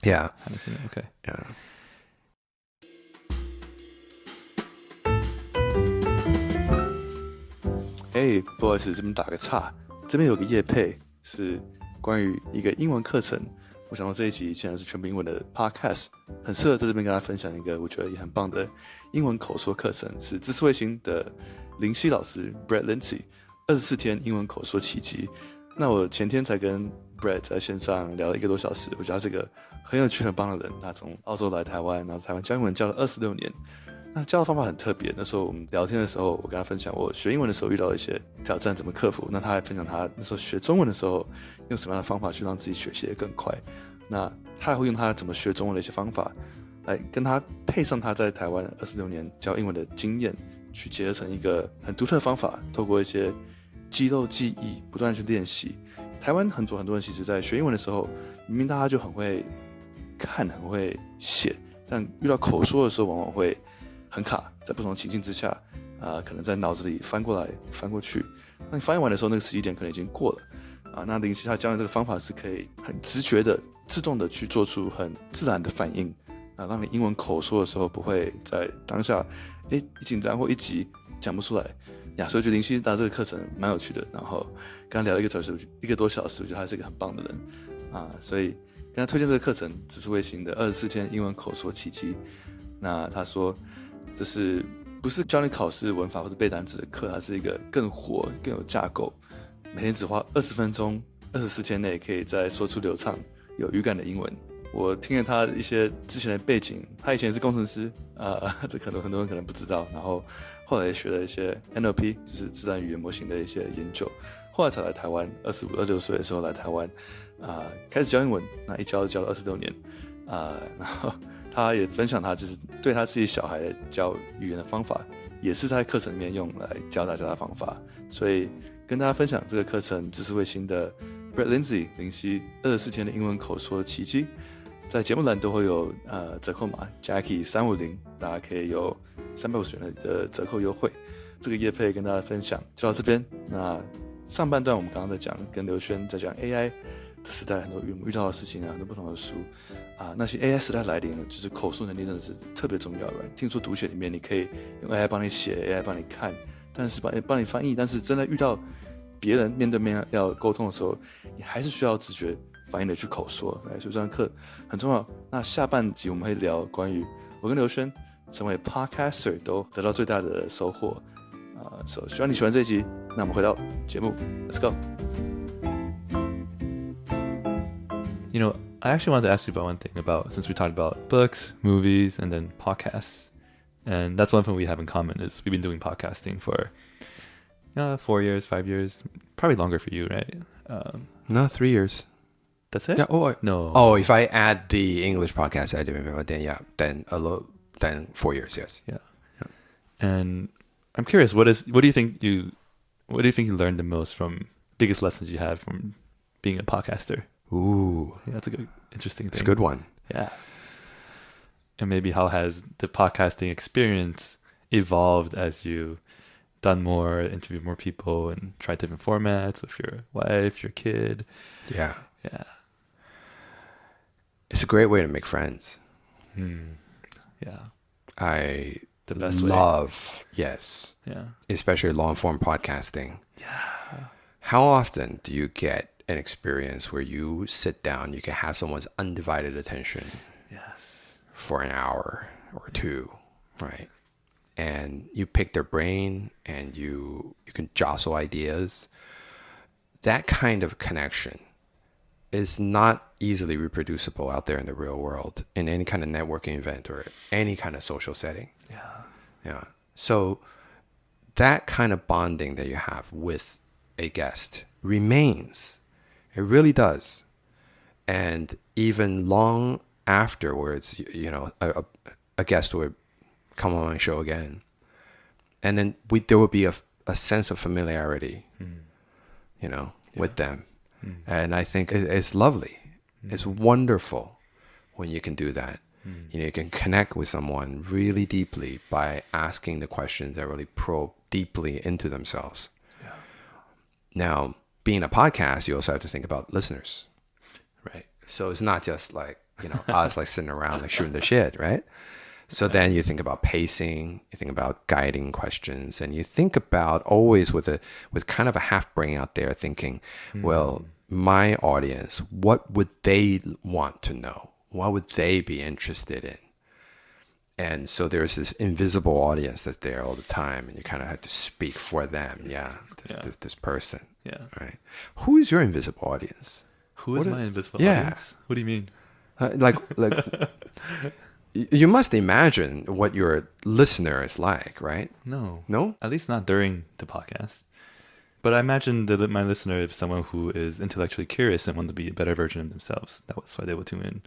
Yeah. Haven't seen it. Okay. Yeah. Hey, 不好意思，这边打个岔，这边有个业配是关于一个英文课程。我想到这一集既然是全部英文的 podcast， 很适合在这边跟大家分享一个我觉得也很棒的英文口说课程，是知识卫星的林夕老师 Brett Lindsay 24天英文口说奇迹。那我前天才跟 Brett 在线上聊了1个多小时，我觉得他是个很有趣很棒的人。他从澳洲来台湾，然后台湾教英文教了26年。那教的方法很特别，那时候我们聊天的时候，我跟他分享我学英文的时候遇到的一些挑战怎么克服，那他还分享他那时候学中文的时候用什么样的方法去让自己学习得更快。那他还会用他怎么学中文的一些方法来跟他配上他在台湾26年教英文的经验，去结合成一个很独特的方法，透过一些肌肉记忆不断去练习。台湾很多人其实在学英文的时候，明明大家就很会看很会写，但遇到口说的时候往往会很卡，在不同的情境之下可能在脑子里翻过来翻过去，那你翻译完的时候那个时机点可能已经过了那林夕他教的这个方法是可以很直觉的自动的去做出很自然的反应让你英文口说的时候不会在当下一紧张或一急讲不出来所以我觉得林夕他这个课程蛮有趣的，然后跟他聊了1个多小时，我觉得他是一个很棒的人所以跟他推荐这个课程，知识卫星的24天英文口说奇迹。那他说这是不是教你考试文法或者背单词的课，它是一个更活更有架构，每天只花20分钟24天内可以再说出流畅有语感的英文。我听了他一些之前的背景，他以前是工程师这可能很多人可能不知道，然后后来也学了一些 NLP 就是自然语言模型的一些研究，后来才来台湾25、26岁的时候来台湾开始教英文，那一教就教了26年然后他也分享他就是对他自己小孩教语言的方法，也是在课程里面用来教大家的方法，所以跟大家分享这个课程，知识卫星的 Brett Lindsay 林夕24天的英文口说奇迹，在节目栏都会有折扣码 Jackie 350，大家可以有350元的折扣优惠。这个业配跟大家分享就到这边。那上半段我们刚刚在讲，跟刘轩在讲 AI 的时代很多遇到的事情很多不同的书那些 AI 时代来临了，就是口述能力真的是特别重要的。听说读写里面你可以用 AI 帮你写 ，AI 帮你看，但是帮你翻译，但是真的遇到别人面对面要沟通的时候，你还是需要直觉反应的去口说。所以这堂课很重要。那下半集我们会聊关于我跟刘轩成为 podcaster 都得到最大的收获所以希望你喜欢这一集。那我们回到节目 ，Let's go。You know, I actually wanted to ask you about one thing since we talked about books, movies, and then podcasts. And that's one thing we have in common is we've been doing podcasting for 4 years, 5 years, probably longer for you, right? No, 3 years. That's it? Yeah. No. Oh, if I add the English podcast I did, then 4 years. Yes. Yeah. And I'm curious, what do you think you learned the most from biggest lessons you had from being a podcaster? Ooh, Yeah, that's a good, interesting thing. it's a good one. Yeah. And maybe how has the podcasting experience evolved as you done more, interviewed more people, and tried different formats with your wife, your kid? Yeah. Yeah. It's a great way to make friends. Yeah. The best way. love, yes. Yeah. Especially long-form podcasting. Yeah. How often do you get an experience where you sit down, you can have someone's undivided attention Yes. for an hour or two, right? And you pick their brain and you can jostle ideas. That kind of connection is not easily reproducible out there in the real world in any kind of networking event or any kind of social setting. Yeah. So that kind of bonding that you have with a guest remains. It really does. And even long afterwards, a guest would come on my show again. And then there would be a sense of familiarity, with them. And I think it's lovely. It's wonderful when you can do that. You can connect with someone really deeply by asking the questions that really probe deeply into themselves. Yeah. Now, being a podcast, you also have to think about listeners. Right. So it's not just like, us like sitting around like shooting the shit, right? So then you think about pacing, you think about guiding questions, and you think about always with kind of a half brain out there thinking, well, my audience, what would they want to know? What would they be interested in? And so there's this invisible audience that's there all the time, and you kind of have to speak for them. Yeah, this person. Yeah. Right. Who is your invisible audience? Who is my invisible audience? What do you mean? Like you must imagine what your listener is like, right? No. No? At least not during the podcast. But I imagine that my listener is someone who is intellectually curious and want to be a better version of themselves. That's why they will tune in.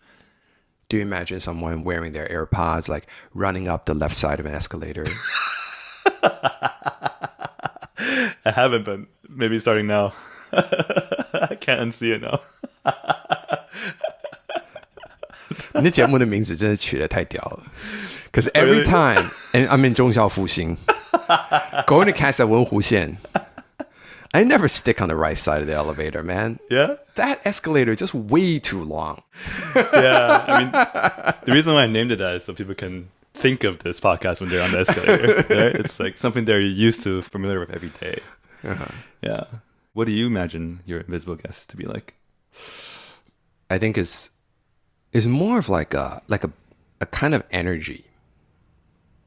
Do you imagine someone wearing their AirPods, like running up the left side of an escalator? I haven't, but maybe starting now. I can't unsee it now. 你的节目的名字真的取得太屌了。Because every time, and I'm in 忠孝复兴, going to catch that 文湖线, I never stick on the right side of the elevator, man. Yeah? That escalator is just way too long. Yeah, I mean, the reason why I named it that is so people can think of this podcast when they're on the escalator. Right? It's like something they're used to, familiar with every day. Yeah. What do you imagine your invisible guest to be like? I think it's more of like a kind of energy.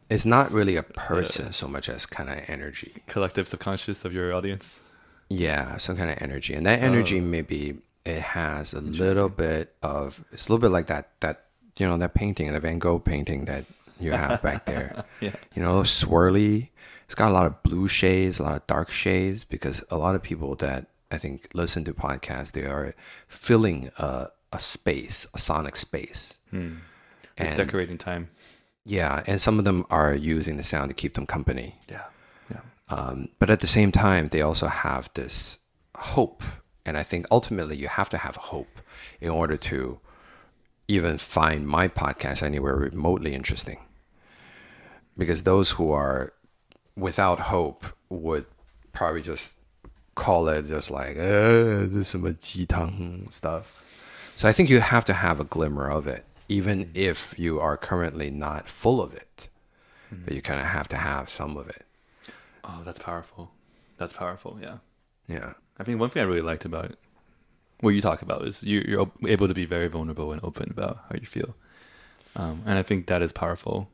It's not really a person so much as kind of energy. Collective subconscious of your audience? Yeah, some kind of energy. And that energy maybe it has a little bit of, it's a little bit like that that painting, the Van Gogh painting that you have back there. Yeah. Swirly. It's got a lot of blue shades, a lot of dark shades, because a lot of people that I think listen to podcasts, they are filling a space, a sonic space. And decorating time. Yeah, and some of them are using the sound to keep them company. Yeah. But at the same time, they also have this hope. And I think ultimately you have to have hope in order to even find my podcast anywhere remotely interesting. Because those who are without hope would probably just call it just like, this some鸡汤stuff. So I think you have to have a glimmer of it, even if you are currently not full of it. But you kind of have to have some of it. Oh, that's powerful. That's powerful, yeah. Yeah. I think one thing I really liked about what you talk about is you're able to be very vulnerable and open about how you feel. And I think that is powerful.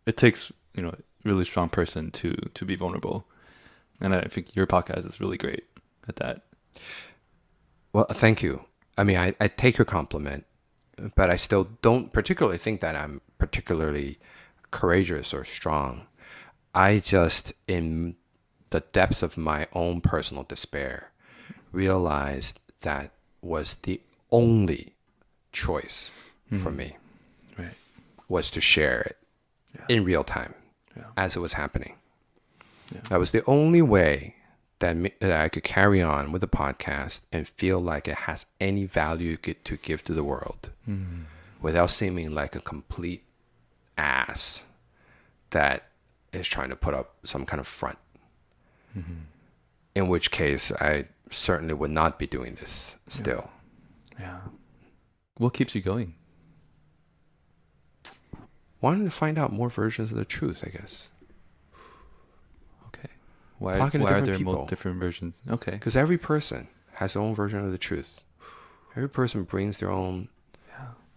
It takes, a really strong person to be vulnerable. And I think your podcast is really great at that. Well, thank you. I mean, I take your compliment, but I still don't particularly think that I'm particularly courageous or strong. I just, in the depths of my own personal despair, realized that was the only choice for me. Right. Was to share it in real time as it was happening. Yeah. That was the only way that I could carry on with the podcast and feel like it has any value to give to the world without seeming like a complete ass that is trying to put up some kind of front. In which case, I certainly would not be doing this still. Yeah. What keeps you going? Wanting to find out more versions of the truth, I guess. Okay. Why Talking to are different there people. different versions? Okay. Because every person has their own version of the truth. Every person brings their own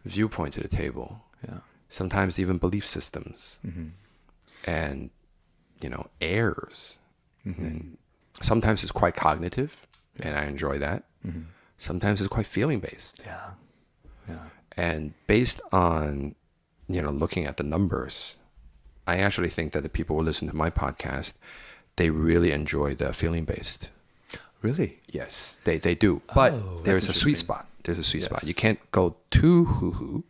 viewpoint to the table. Yeah. Sometimes even belief systems. And, errors. And sometimes it's quite cognitive, and I enjoy that. Sometimes it's quite feeling-based. Yeah. And based on, looking at the numbers, I actually think that the people who listen to my podcast, they really enjoy the feeling-based. Really? Yes, they do. But there's a sweet spot. There's a sweet spot. You can't go too hoo-hoo.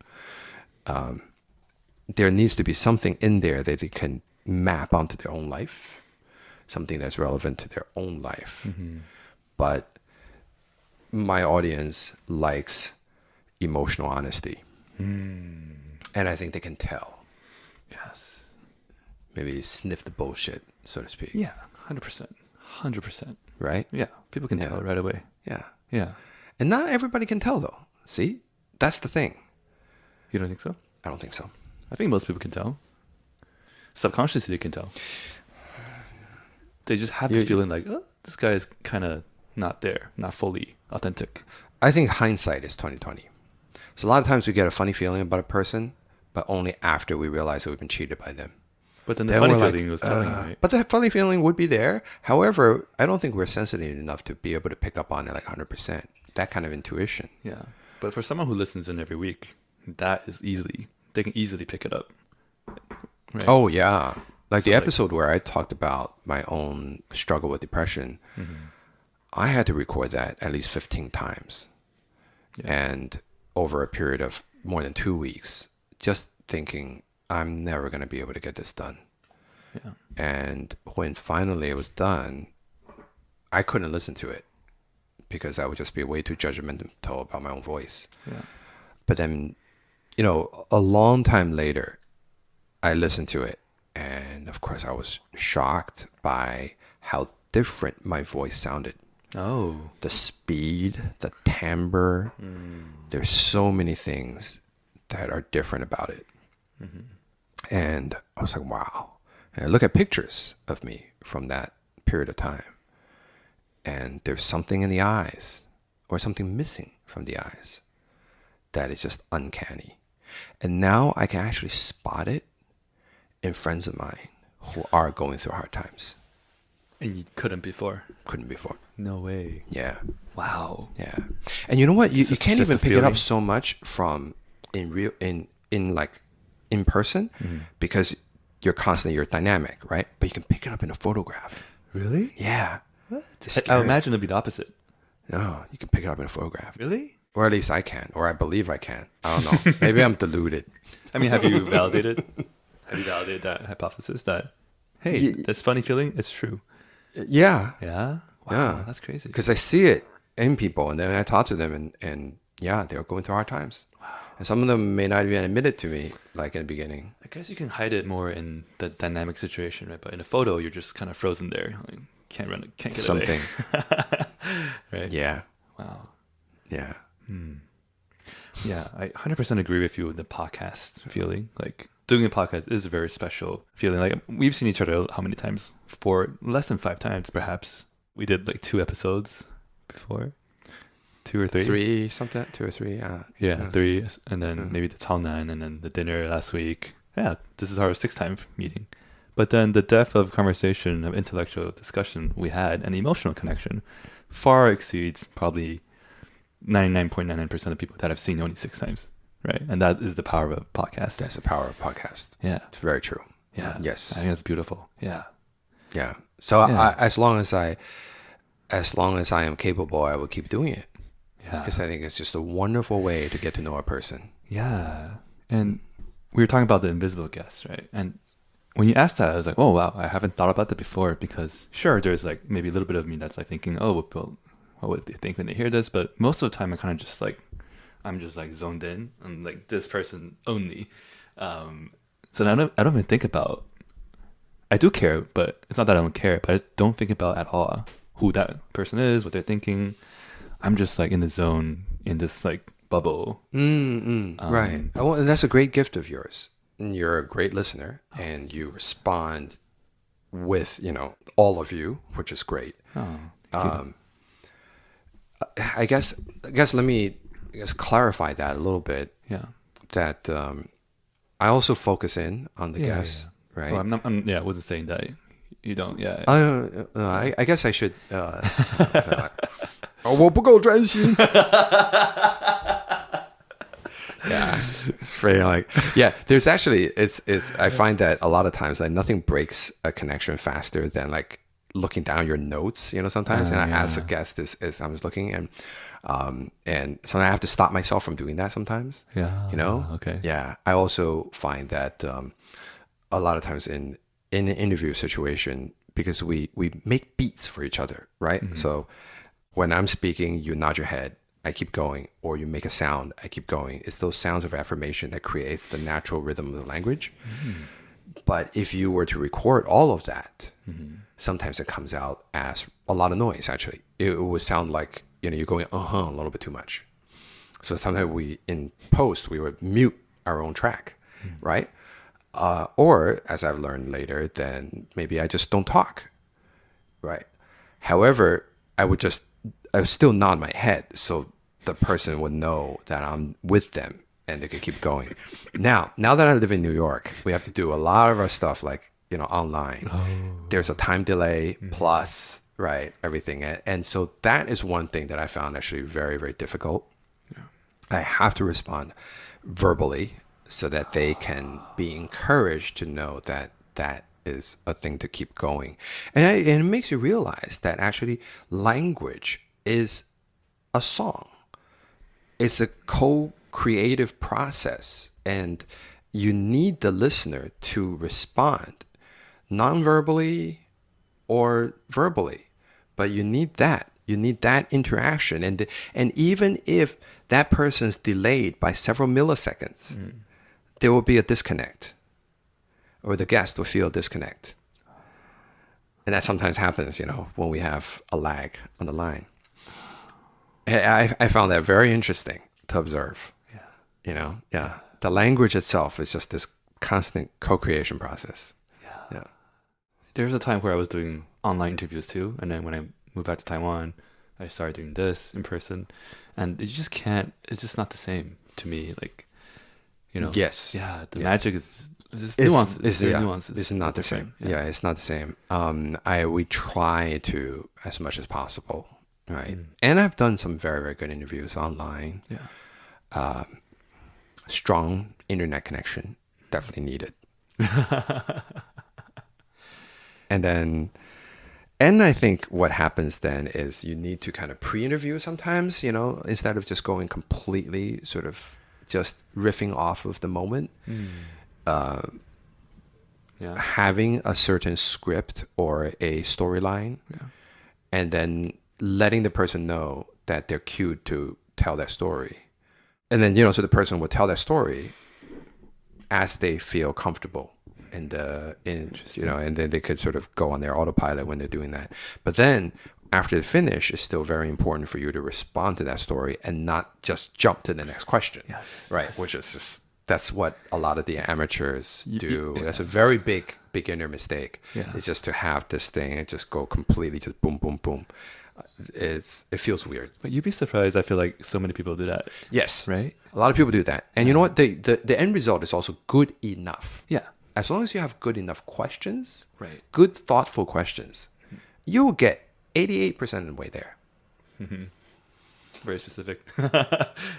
There needs to be something in there that they can map onto their own life, something that's relevant to their own life. But my audience likes emotional honesty. And I think they can tell. Yes. Maybe sniff the bullshit, so to speak. Yeah, 100%. 100%. Right? Yeah, people can tell it right away. Yeah. Yeah. And not everybody can tell, though. See? That's the thing. You don't think so? I don't think so. I think most people can tell. Subconsciously, they can tell. They just have this feeling like, oh, this guy is kind of not there, not fully authentic. I think hindsight is 20/20. So a lot of times we get a funny feeling about a person, but only after we realize that we've been cheated by them. But then the Then funny we're feeling was telling, right? But that funny feeling would be there. However, I don't think we're sensitive enough to be able to pick up on it like 100%. That kind of intuition. Yeah. But for someone who listens in every week, they can easily pick it up. Right? Oh, yeah. Like So, the episode where I talked about my own struggle with depression, I had to record that at least 15 times. Yeah. And over a period of more than 2 weeks, just thinking, I'm never going to be able to get this done. Yeah. And when finally it was done, I couldn't listen to it because I would just be way too judgmental about my own voice. Yeah. But then, you know, a long time later, I listened to it. And of course, I was shocked by how different my voice sounded. Oh. The speed, the timbre. There's so many things that are different about it. And I was like, wow. And I look at pictures of me from that period of time. And there's something in the eyes or something missing from the eyes that is just uncanny. And now I can actually spot it in friends of mine who are going through hard times. And you couldn't before? Couldn't before. No way. Yeah. Wow. Yeah. And you know what? You can't just even a pick it up feeling. so much from in person because you're dynamic, right? But you can pick it up in a photograph. Really? Yeah. What? It's I scary. imagine it'd be the opposite. No, you can pick it up in a photograph. Really? Or at least I can, or I believe I can. I don't know. Maybe I'm deluded. I mean, have you validated that hypothesis that, hey, Ye- this funny feeling, it's true? Yeah. Yeah? Wow, Yeah. that's crazy. Because I see it in people, and then I talk to them, and yeah, they're going through hard times. Wow. And some of them may not even admit it to me, like in the beginning. I guess you can hide it more in the dynamic situation, right? But in a photo, you're just kind of frozen there. Like, can't get Something. away. Right? Yeah. Wow. Yeah. Yeah, I 100% agree with you with the podcast feeling. Like, doing a podcast is a very special feeling. Like, we've seen each other how many times? For less than 5 times, perhaps. We did like 2 episodes before. 2 or 3? 3 something, 2 or 3. Yeah, 3, and then maybe the Taonan, and then the dinner last week. Yeah, this is our 6th time meeting. But then the depth of conversation, of intellectual discussion we had, and emotional connection far exceeds probably 99.99% of people that I've seen only 6 times, right? And that is the power of a podcast. That's the power of podcast. Yeah. It's very true. Yeah. Yes. I think that's beautiful. Yeah. Yeah. So Yeah. as long as I am capable, I will keep doing it. Yeah. Because I think it's just a wonderful way to get to know a person. Yeah. And we were talking about the invisible guest, right? And when you asked that, I was like, oh, wow, I haven't thought about that before, because sure, there's like maybe a little bit of me that's like thinking, oh, well, what would they think when they hear this? But most of the time, I'm just like zoned in on like this person only. So I don't even think about, I do care, but it's not that I don't care, but I don't think about at all who that person is, what they're thinking. I'm just like in the zone, in this like bubble. Right. Well, and that's a great gift of yours. And you're a great listener, and you respond with, all of you, which is great. I guess let me clarify that a little bit. Yeah. That I also focus in on the guests, right? Well, I wasn't saying that you don't. Yeah. I guess I should. 我不够专心。Yeah, it's very there's actually I find that a lot of times like nothing breaks a connection faster than like looking down your notes, sometimes. And I ask a guest as I was looking, and so I have to stop myself from doing that sometimes. Yeah. Okay. Yeah. I also find that a lot of times in an interview situation, because we make beats for each other, right? So when I'm speaking, you nod your head, I keep going, or you make a sound, I keep going. It's those sounds of affirmation that creates the natural rhythm of the language. But if you were to record all of that, sometimes it comes out as a lot of noise, actually. It would sound like, you're going, a little bit too much. So sometimes in post, we would mute our own track, right? Or, as I've learned later, then maybe I just don't talk, right? However, I would just I would still nod my head so the person would know that I'm with them and they could keep going. Now that I live in New York, we have to do a lot of our stuff like, online. There's a time delay plus, right, everything. And so that is one thing that I found actually very, very difficult. Yeah. I have to respond verbally so that they can be encouraged to know that that is a thing to keep going. And it makes you realize that actually language is a song. It's a co-creative process, and you need the listener to respond non-verbally or verbally, but you need that. You need that interaction. And even if that person's delayed by several milliseconds, there will be a disconnect, or the guest will feel a disconnect. And that sometimes happens, when we have a lag on the line. I found that very interesting to observe. Yeah. The language itself is just this constant co-creation process. Yeah. There's a time where I was doing online interviews too, and then when I moved back to Taiwan, I started doing this in person, and it's just not the same to me. Like, Yes. Yeah, the magic is just nuances. Nuances. It's not the same. Yeah, it's not the same. We try to as much as possible, right? And I've done some very, very good interviews online. Yeah. Strong internet connection, definitely needed. And I think what happens then is you need to kind of pre-interview sometimes, instead of just going completely sort of just riffing off of the moment. Having a certain script or a storyline, and then letting the person know that they're cued to tell that story. And then, so the person will tell that story as they feel comfortable and then they could sort of go on their autopilot when they're doing that. But then after the finish, it's still very important for you to respond to that story and not just jump to the next question. Yes. Right. Yes. Which is just, that's what a lot of the amateurs do. That's a very big beginner mistake. Yeah. It's just to have this thing and just go completely just boom, boom, boom. It feels weird. But you'd be surprised. I feel like so many people do that. Yes. Right? A lot of people do that. And you know what? The end result is also good enough. Yeah. As long as you have good enough questions, right, good, thoughtful questions, you will get 88% of the way there. Very specific.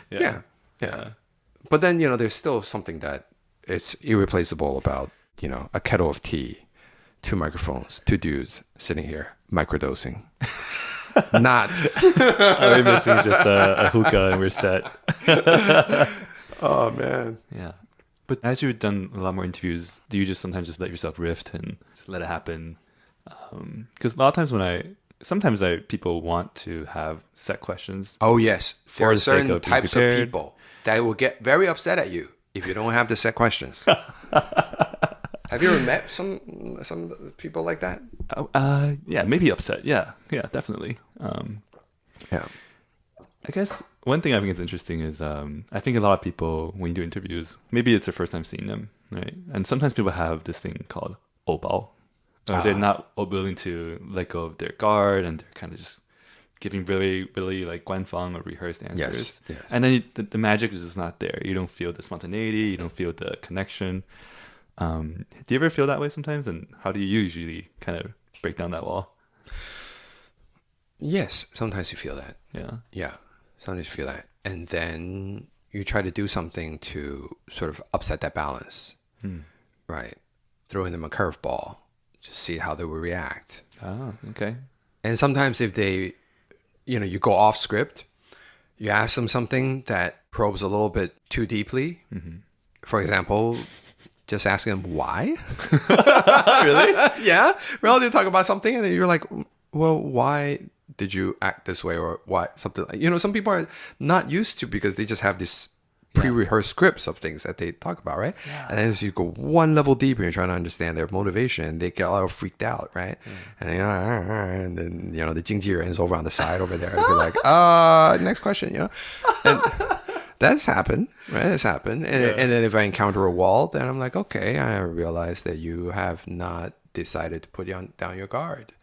Yeah. But then, there's still something that it's irreplaceable about, a kettle of tea, 2 microphones, 2 dudes sitting here, microdosing. Not. We're missing just a hookah and we're set. Oh, man. Yeah. But as you've done a lot more interviews, do you just sometimes just let yourself riff and just let it happen? Because a lot of times people want to have set questions. Oh, yes. There are the sake certain of being types of prepared. people that will get very upset at you if you don't have the set questions. Have you ever met some people like that? Yeah, maybe upset. Yeah, definitely. Yeah. I guess one thing I think is interesting is I think a lot of people, when you do interviews, maybe it's their first time seeing them, right? And sometimes people have this thing called obao. They're not willing to let go of their guard, and they're kind of just giving really, really like guanfang or rehearsed answers. Yes. And then the magic is just not there. You don't feel the spontaneity. You don't feel the connection. Do you ever feel that way sometimes? And how do you usually kind of break down that wall? Yes, sometimes you feel that. Yeah. Sometimes you feel that. And then you try to do something to sort of upset that balance. Right. Throwing them a curveball to see how they will react. Oh, okay. And sometimes if they, you go off script, you ask them something that probes a little bit too deeply. For example, just asking them why. Really? Yeah. Well, they talk about something and then you're like, well, why did you act this way, or why something like, some people are not used to, because they just have this pre-rehearsed scripts of things that they talk about, right? And then as you go one level deeper, you're trying to understand their motivation, they get all freaked out, right? And then the 经纪人 is over on the side over there, and be like, next question, and that's happened, right? That's happened. And then if I encounter a wall, then I'm like, okay, I realize that you have not decided to put down your guard.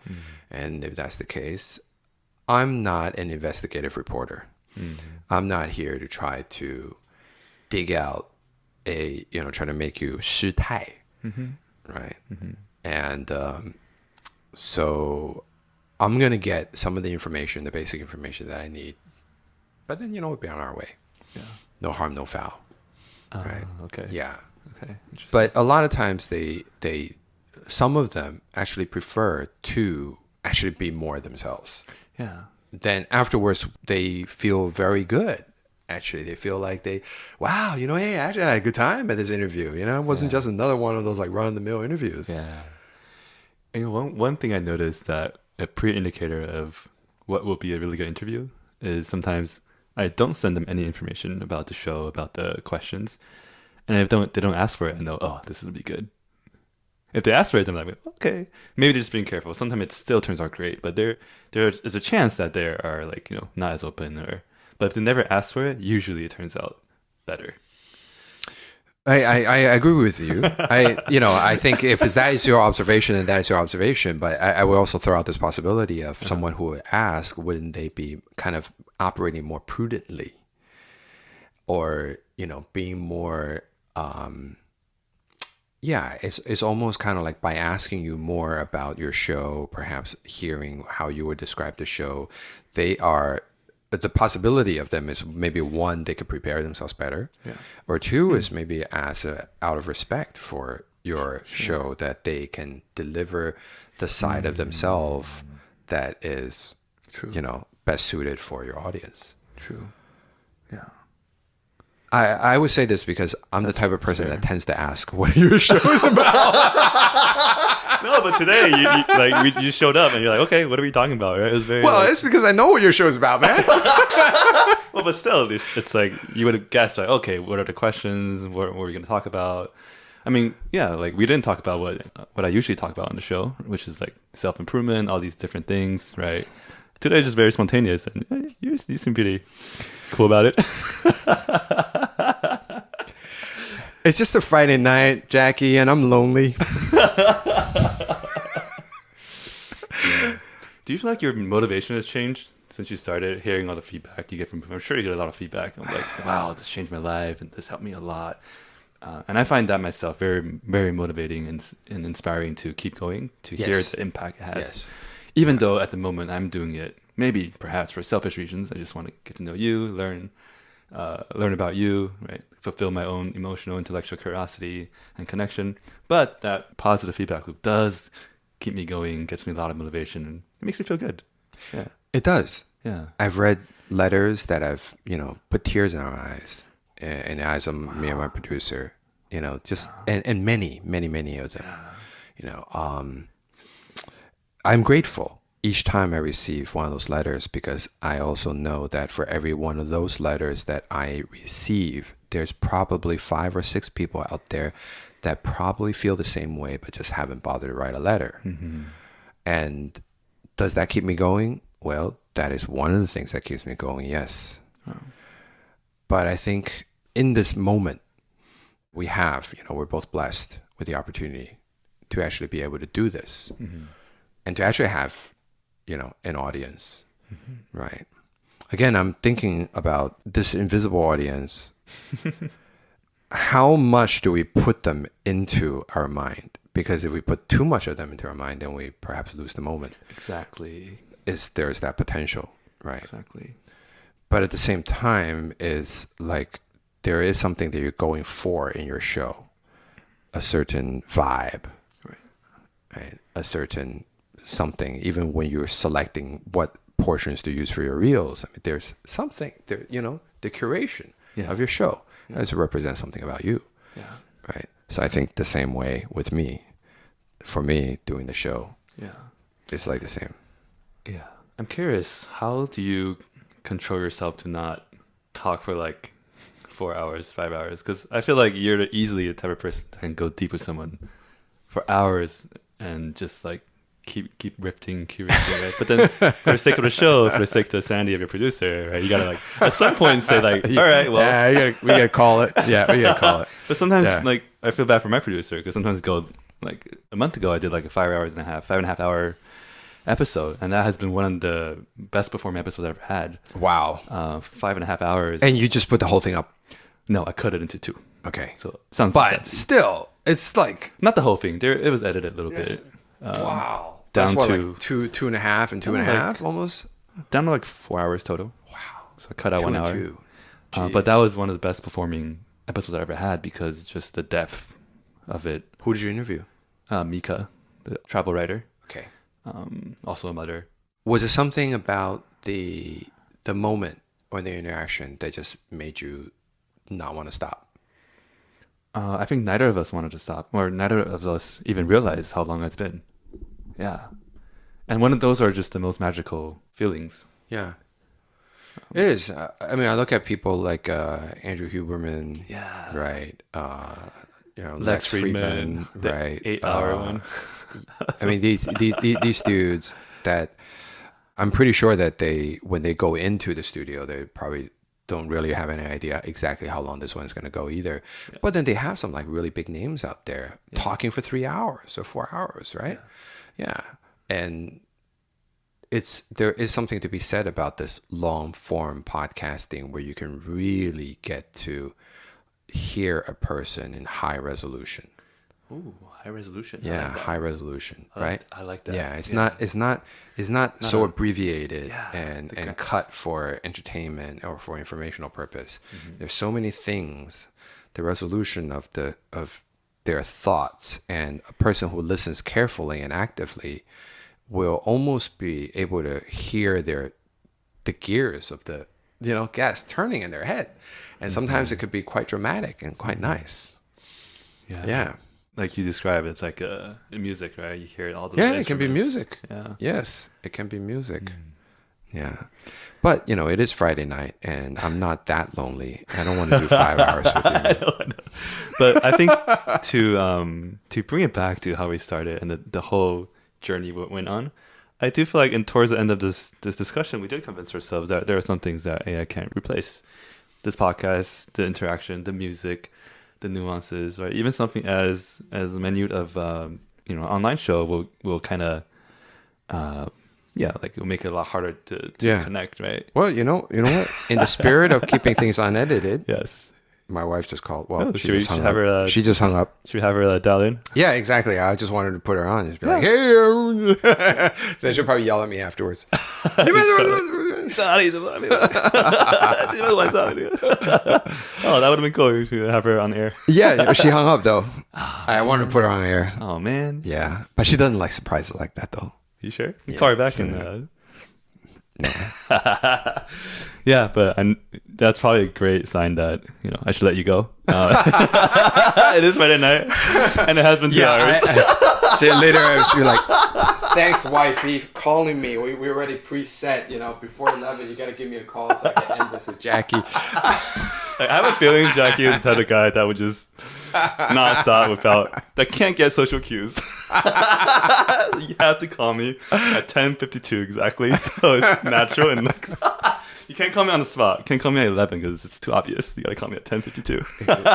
And if that's the case, I'm not an investigative reporter. I'm not here to try to dig out try to make you 失态, right? And so I'm going to get some of the information, the basic information that I need. But then, we'll be on our way. Yeah. No harm, no foul. Right? Okay. Yeah. Okay. Interesting. But a lot of times some of them actually prefer to actually be more themselves. Yeah. Then afterwards, they feel very good. Actually, they feel like wow, hey, actually I had a good time at this interview. It wasn't just another one of those like run-of-the-mill interviews. Yeah. And one thing I noticed that a pre-indicator of what will be a really good interview is sometimes I don't send them any information about the show, about the questions. And if they don't ask for it, I know, oh, this will be good. If they ask for it, then I'm like, okay, maybe they're just being careful. Sometimes it still turns out great, but there is a chance that they are like, not as open but if they never ask for it, usually it turns out better. I agree with you. I think if that is your observation, then that is your observation. But I will also throw out this possibility of someone who would ask, wouldn't they be kind of operating more prudently, or being more, it's almost kind of like by asking you more about your show, perhaps hearing how you would describe the show, but the possibility of them is maybe one, they could prepare themselves better, or two is maybe out of respect for your show that they can deliver the side of themselves that is, best suited for your audience. True. Yeah. I would say this because I'm the type of person that tends to ask what your show is about. No, but today you showed up and you're like, okay, what are we talking about? Right? It was very it's because I know what your show is about, man. Well, but still, it's like you would have guessed, like, okay, what are the questions? What are we going to talk about? I mean, yeah, like we didn't talk about what I usually talk about on the show, which is like self-improvement, all these different things, right? Today is just very spontaneous, and you seem pretty cool about it. It's just a Friday night, Jackie, and I'm lonely. Do you feel like your motivation has changed since you started hearing all the feedback you get from people? I'm sure you get a lot of feedback. I'm like, wow, this changed my life, and this helped me a lot. And I find that myself very, very motivating and inspiring to keep going, to hear the impact it has. Yes. Even though at the moment I'm doing it, maybe perhaps for selfish reasons, I just want to get to know you, learn about you, right? Fulfill my own emotional, intellectual curiosity and connection. But that positive feedback loop does keep me going, gets me a lot of motivation, and it makes me feel good. Yeah. It does. Yeah. I've read letters that have, put tears in our eyes, in the eyes of me and my producer, and many, many, many of them. I'm grateful each time I receive one of those letters, because I also know that for every one of those letters that I receive, there's probably 5 or 6 people out there that probably feel the same way, but just haven't bothered to write a letter. Mm-hmm. And does that keep me going? Well, that is one of the things that keeps me going, yes. Oh. But I think in this moment, we have, we're both blessed with the opportunity to actually be able to do this, and to actually have, an audience, right? Again, I'm thinking about this invisible audience. How much do we put them into our mind? Because if we put too much of them into our mind, then we perhaps lose the moment. Exactly. There's that potential, right? Exactly. But at the same time, is like there is something that you're going for in your show, a certain vibe, right? A certain something. Even when you're selecting what portions to use for your reels, I mean, there's something there. The curation of your show has to represent something about you, right? So I think the same way with me. For me, doing the show, it's like the same. Yeah, I'm curious. How do you control yourself to not talk for like 4 hours, 5 hours? Because I feel like you're easily the type of person that can go deep with someone for hours and just like keep riffing, right? But then for the sake of the show, for the sake of the sanity of your producer, right, you gotta like at some point say like, all right, well, we gotta call it. Yeah, we gotta call it. But sometimes like I feel bad for my producer, because sometimes go like a month ago I did like a 5.5 hour episode, and that has been one of the best performing episodes I've ever had. Wow. 5.5 hours. And you just put the whole thing up? No, I cut it into 2. Okay. So sounds But still, it's like... Not the whole thing. It was edited a little bit. Wow. Down That's what, to... like 2.5 and 2.5 almost? Down to like 4 hours total. Wow. So I cut out 1 hour. 2. But that was one of the best performing episodes I ever had because just the depth of it. Who did you interview? Mika, the travel writer. Okay. Also a mother. Was it something about the moment or the interaction that just made you not want to stop? I think neither of us wanted to stop, or neither of us even realized how long it's been. Yeah. And one of those are just the most magical feelings. Yeah. It is. I mean, I look at people like Andrew Huberman. Yeah. Right. Lex Friedman. The right. 8-hour one. I mean, these dudes that I'm pretty sure that when they go into the studio, they probably don't really have any idea exactly how long this one's going to go either. Yeah. But then they have some like really big names out there talking for 3 hours or 4 hours, right? Yeah. And there is something to be said about this long form podcasting where you can really get to hear a person in high resolution. Ooh, high resolution. Yeah, high resolution, right? I like that. Yeah, it's not so abbreviated and cut for entertainment or for informational purpose. Mm-hmm. There's so many things. The resolution of their thoughts, and a person who listens carefully and actively will almost be able to hear the gears of the gas turning in their head, and sometimes it could be quite dramatic and quite nice. Yeah. Like you describe, it's like music, right? You hear all the it can be music. Yeah. Yes, it can be music. Yeah. But, it is Friday night, and I'm not that lonely. I don't want to do 5 hours with you. I know. But I think to bring it back to how we started and the whole journey went on, I do feel like towards the end of this discussion, we did convince ourselves that there are some things that AI can't replace. This podcast, the interaction, the music, the nuances, right? Even something as minute of online show will kind of like it'll make it a lot harder to connect, right? Well, you know what? In the spirit of keeping things unedited, yes. My wife just called. Well, she just hung up. She just hung up. Should we have her dial in? Yeah, exactly. I just wanted to put her on. Just be like, hey. Then she'll probably yell at me afterwards. Oh, that would have been cool if you have her on air. Yeah, she hung up though. I wanted to put her on air. Oh man. Yeah, but she doesn't like surprises like that though. You sure? You call her back and. Nah. Yeah, but that's probably a great sign that I should let you go. It is Friday night, and it has been 2 hours. Later, I'll be like, "Thanks, wifey, for calling me. We already preset. Before 11, you got to give me a call so I can end this with Jackie." I have a feeling Jackie is the type of guy that would just not stop that can't get social cues. You have to call me at 10:52 exactly, so it's natural and you can't call me on the spot. You can't call me at 11 because it's too obvious. You got to call me at 10:52.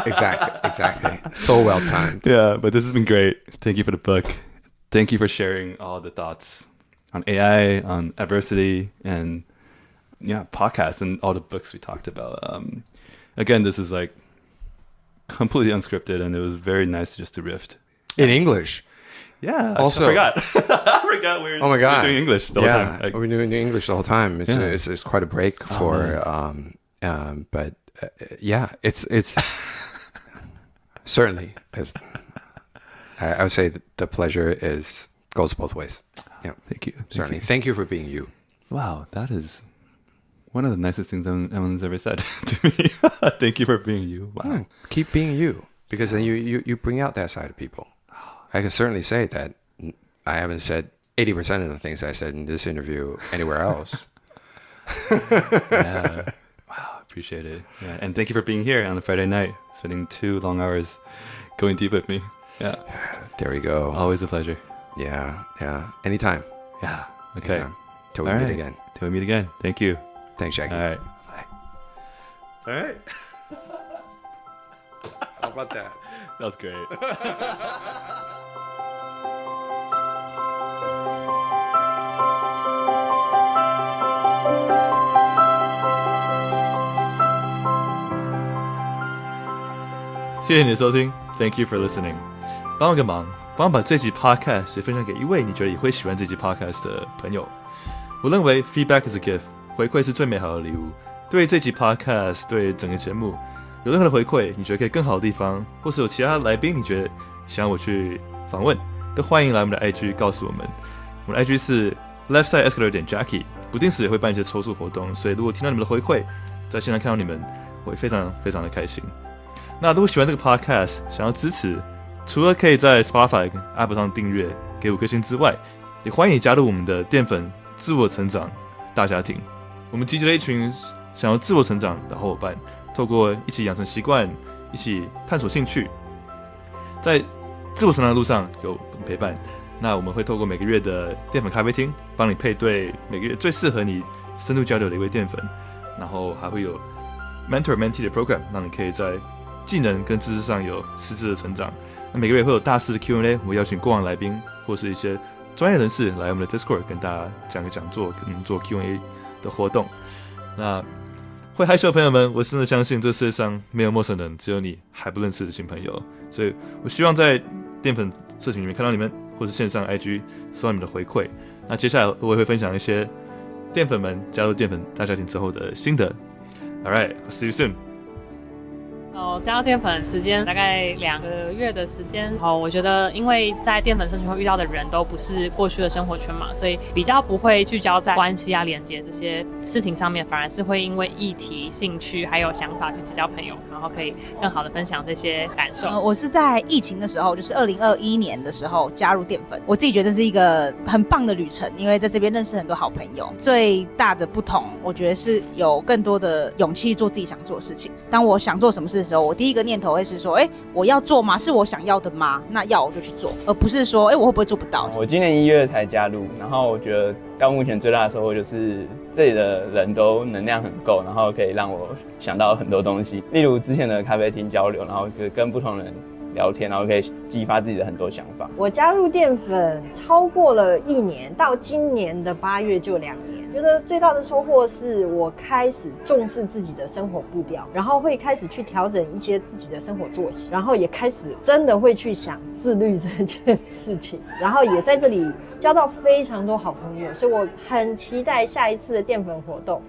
Exactly. So well timed. Yeah, but this has been great. Thank you for the book. Thank you for sharing all the thoughts on AI, on adversity, and podcasts and all the books we talked about. Again, this is like completely unscripted, and it was very nice just to riff. In English. Yeah. Also, I forgot. I forgot we were doing English the whole time. Yeah, we're doing English the whole time. It's quite a break for, but it's certainly. I would say that the pleasure goes both ways. Yeah. Thank you. Certainly. Thank you for being you. Wow, that is one of the nicest things anyone's ever said to me. Thank you for being you. Wow. Yeah, keep being you, because then you bring out that side of people. I can certainly say that I haven't said 80% of the things I said in this interview anywhere else. Yeah. Wow, appreciate it. Yeah, and thank you for being here on a Friday night, spending 2 long hours going deep with me. Yeah. There we go. Always a pleasure. Yeah. Anytime. Yeah. Okay. Anytime. Till we meet again. Till we meet again. Thank you. Thanks, Jackie. All right. Bye. All right. How about that? That was great. 谢谢你的收听 ，Thank you for listening。帮我个忙，帮我把这集 podcast 也分享给一位你觉得也会喜欢这集 podcast 的朋友。我认为 feedback is a gift， 回馈是最美好的礼物。对这集 podcast， 对整个节目有任何的回馈，你觉得可以更好的地方，或是有其他来宾你觉得想我去访问，都欢迎来我们的 IG 告诉我们。我们的 IG 是 leftsideescalator.jackie， 不定时也会办一些抽数活动，所以如果听到你们的回馈，在现场看到你们，我会非常非常的开心。那如果喜欢这个 podcast， 想要支持，除了可以在 Spotify 跟 App 上订阅给5颗星之外，也欢迎你加入我们的淀粉自我成长大家庭。我们集结了一群想要自我成长的好伙伴，透过一起养成习惯，一起探索兴趣，在自我成长的路上有陪伴。那我们会透过每个月的淀粉咖啡厅，帮你配对每个月最适合你深度交流的一位淀粉，然后还会有 mentor-mentee 的 program， 让你可以在技能跟知识上有实质的成长。那每个月会有大师的 Q&A， 我会邀请过往来宾或是一些专业人士来我们的 Discord 跟大家讲个讲座，跟做 Q&A 的活动。那会害羞的朋友们，我真的相信这世界上没有陌生人，只有你还不认识的新朋友。所以我希望在淀粉社群里面看到你们，或是线上 IG 收到你们的回馈。那接下来我也会分享一些淀粉们加入淀粉大家庭之后的心得。All right, I'll see you soon. 加入淀粉时间大概2个月的时间。我觉得因为在淀粉社群会遇到的人都不是过去的生活圈嘛，所以比较不会聚焦在关系啊、连接这些事情上面，反而是会因为议题、兴趣还有想法去结交朋友，然后可以更好的分享这些感受。我是在疫情的时候，就是2021年的时候加入淀粉，我自己觉得是一个很棒的旅程，因为在这边认识很多好朋友。最大的不同，我觉得是有更多的勇气做自己想做的事情。当我想做什么事的时候，我第一个念头会是说，我要做吗？是我想要的吗？那要我就去做，而不是说，我会不会做不到？我今年1月才加入，然后我觉得到目前最大的收获就是这里的人都能量很够，然后可以让我想到很多东西，例如之前的咖啡厅交流，然后跟不同人聊天，然后可以激发自己的很多想法。我加入淀粉超过了1年，到今年的8月就2年。觉得最大的收获是我开始重视自己的生活步调，然后会开始去调整一些自己的生活作息，然后也开始真的会去想自律这件事情，然后也在这里交到非常多好朋友，所以我很期待下一次的淀粉活动。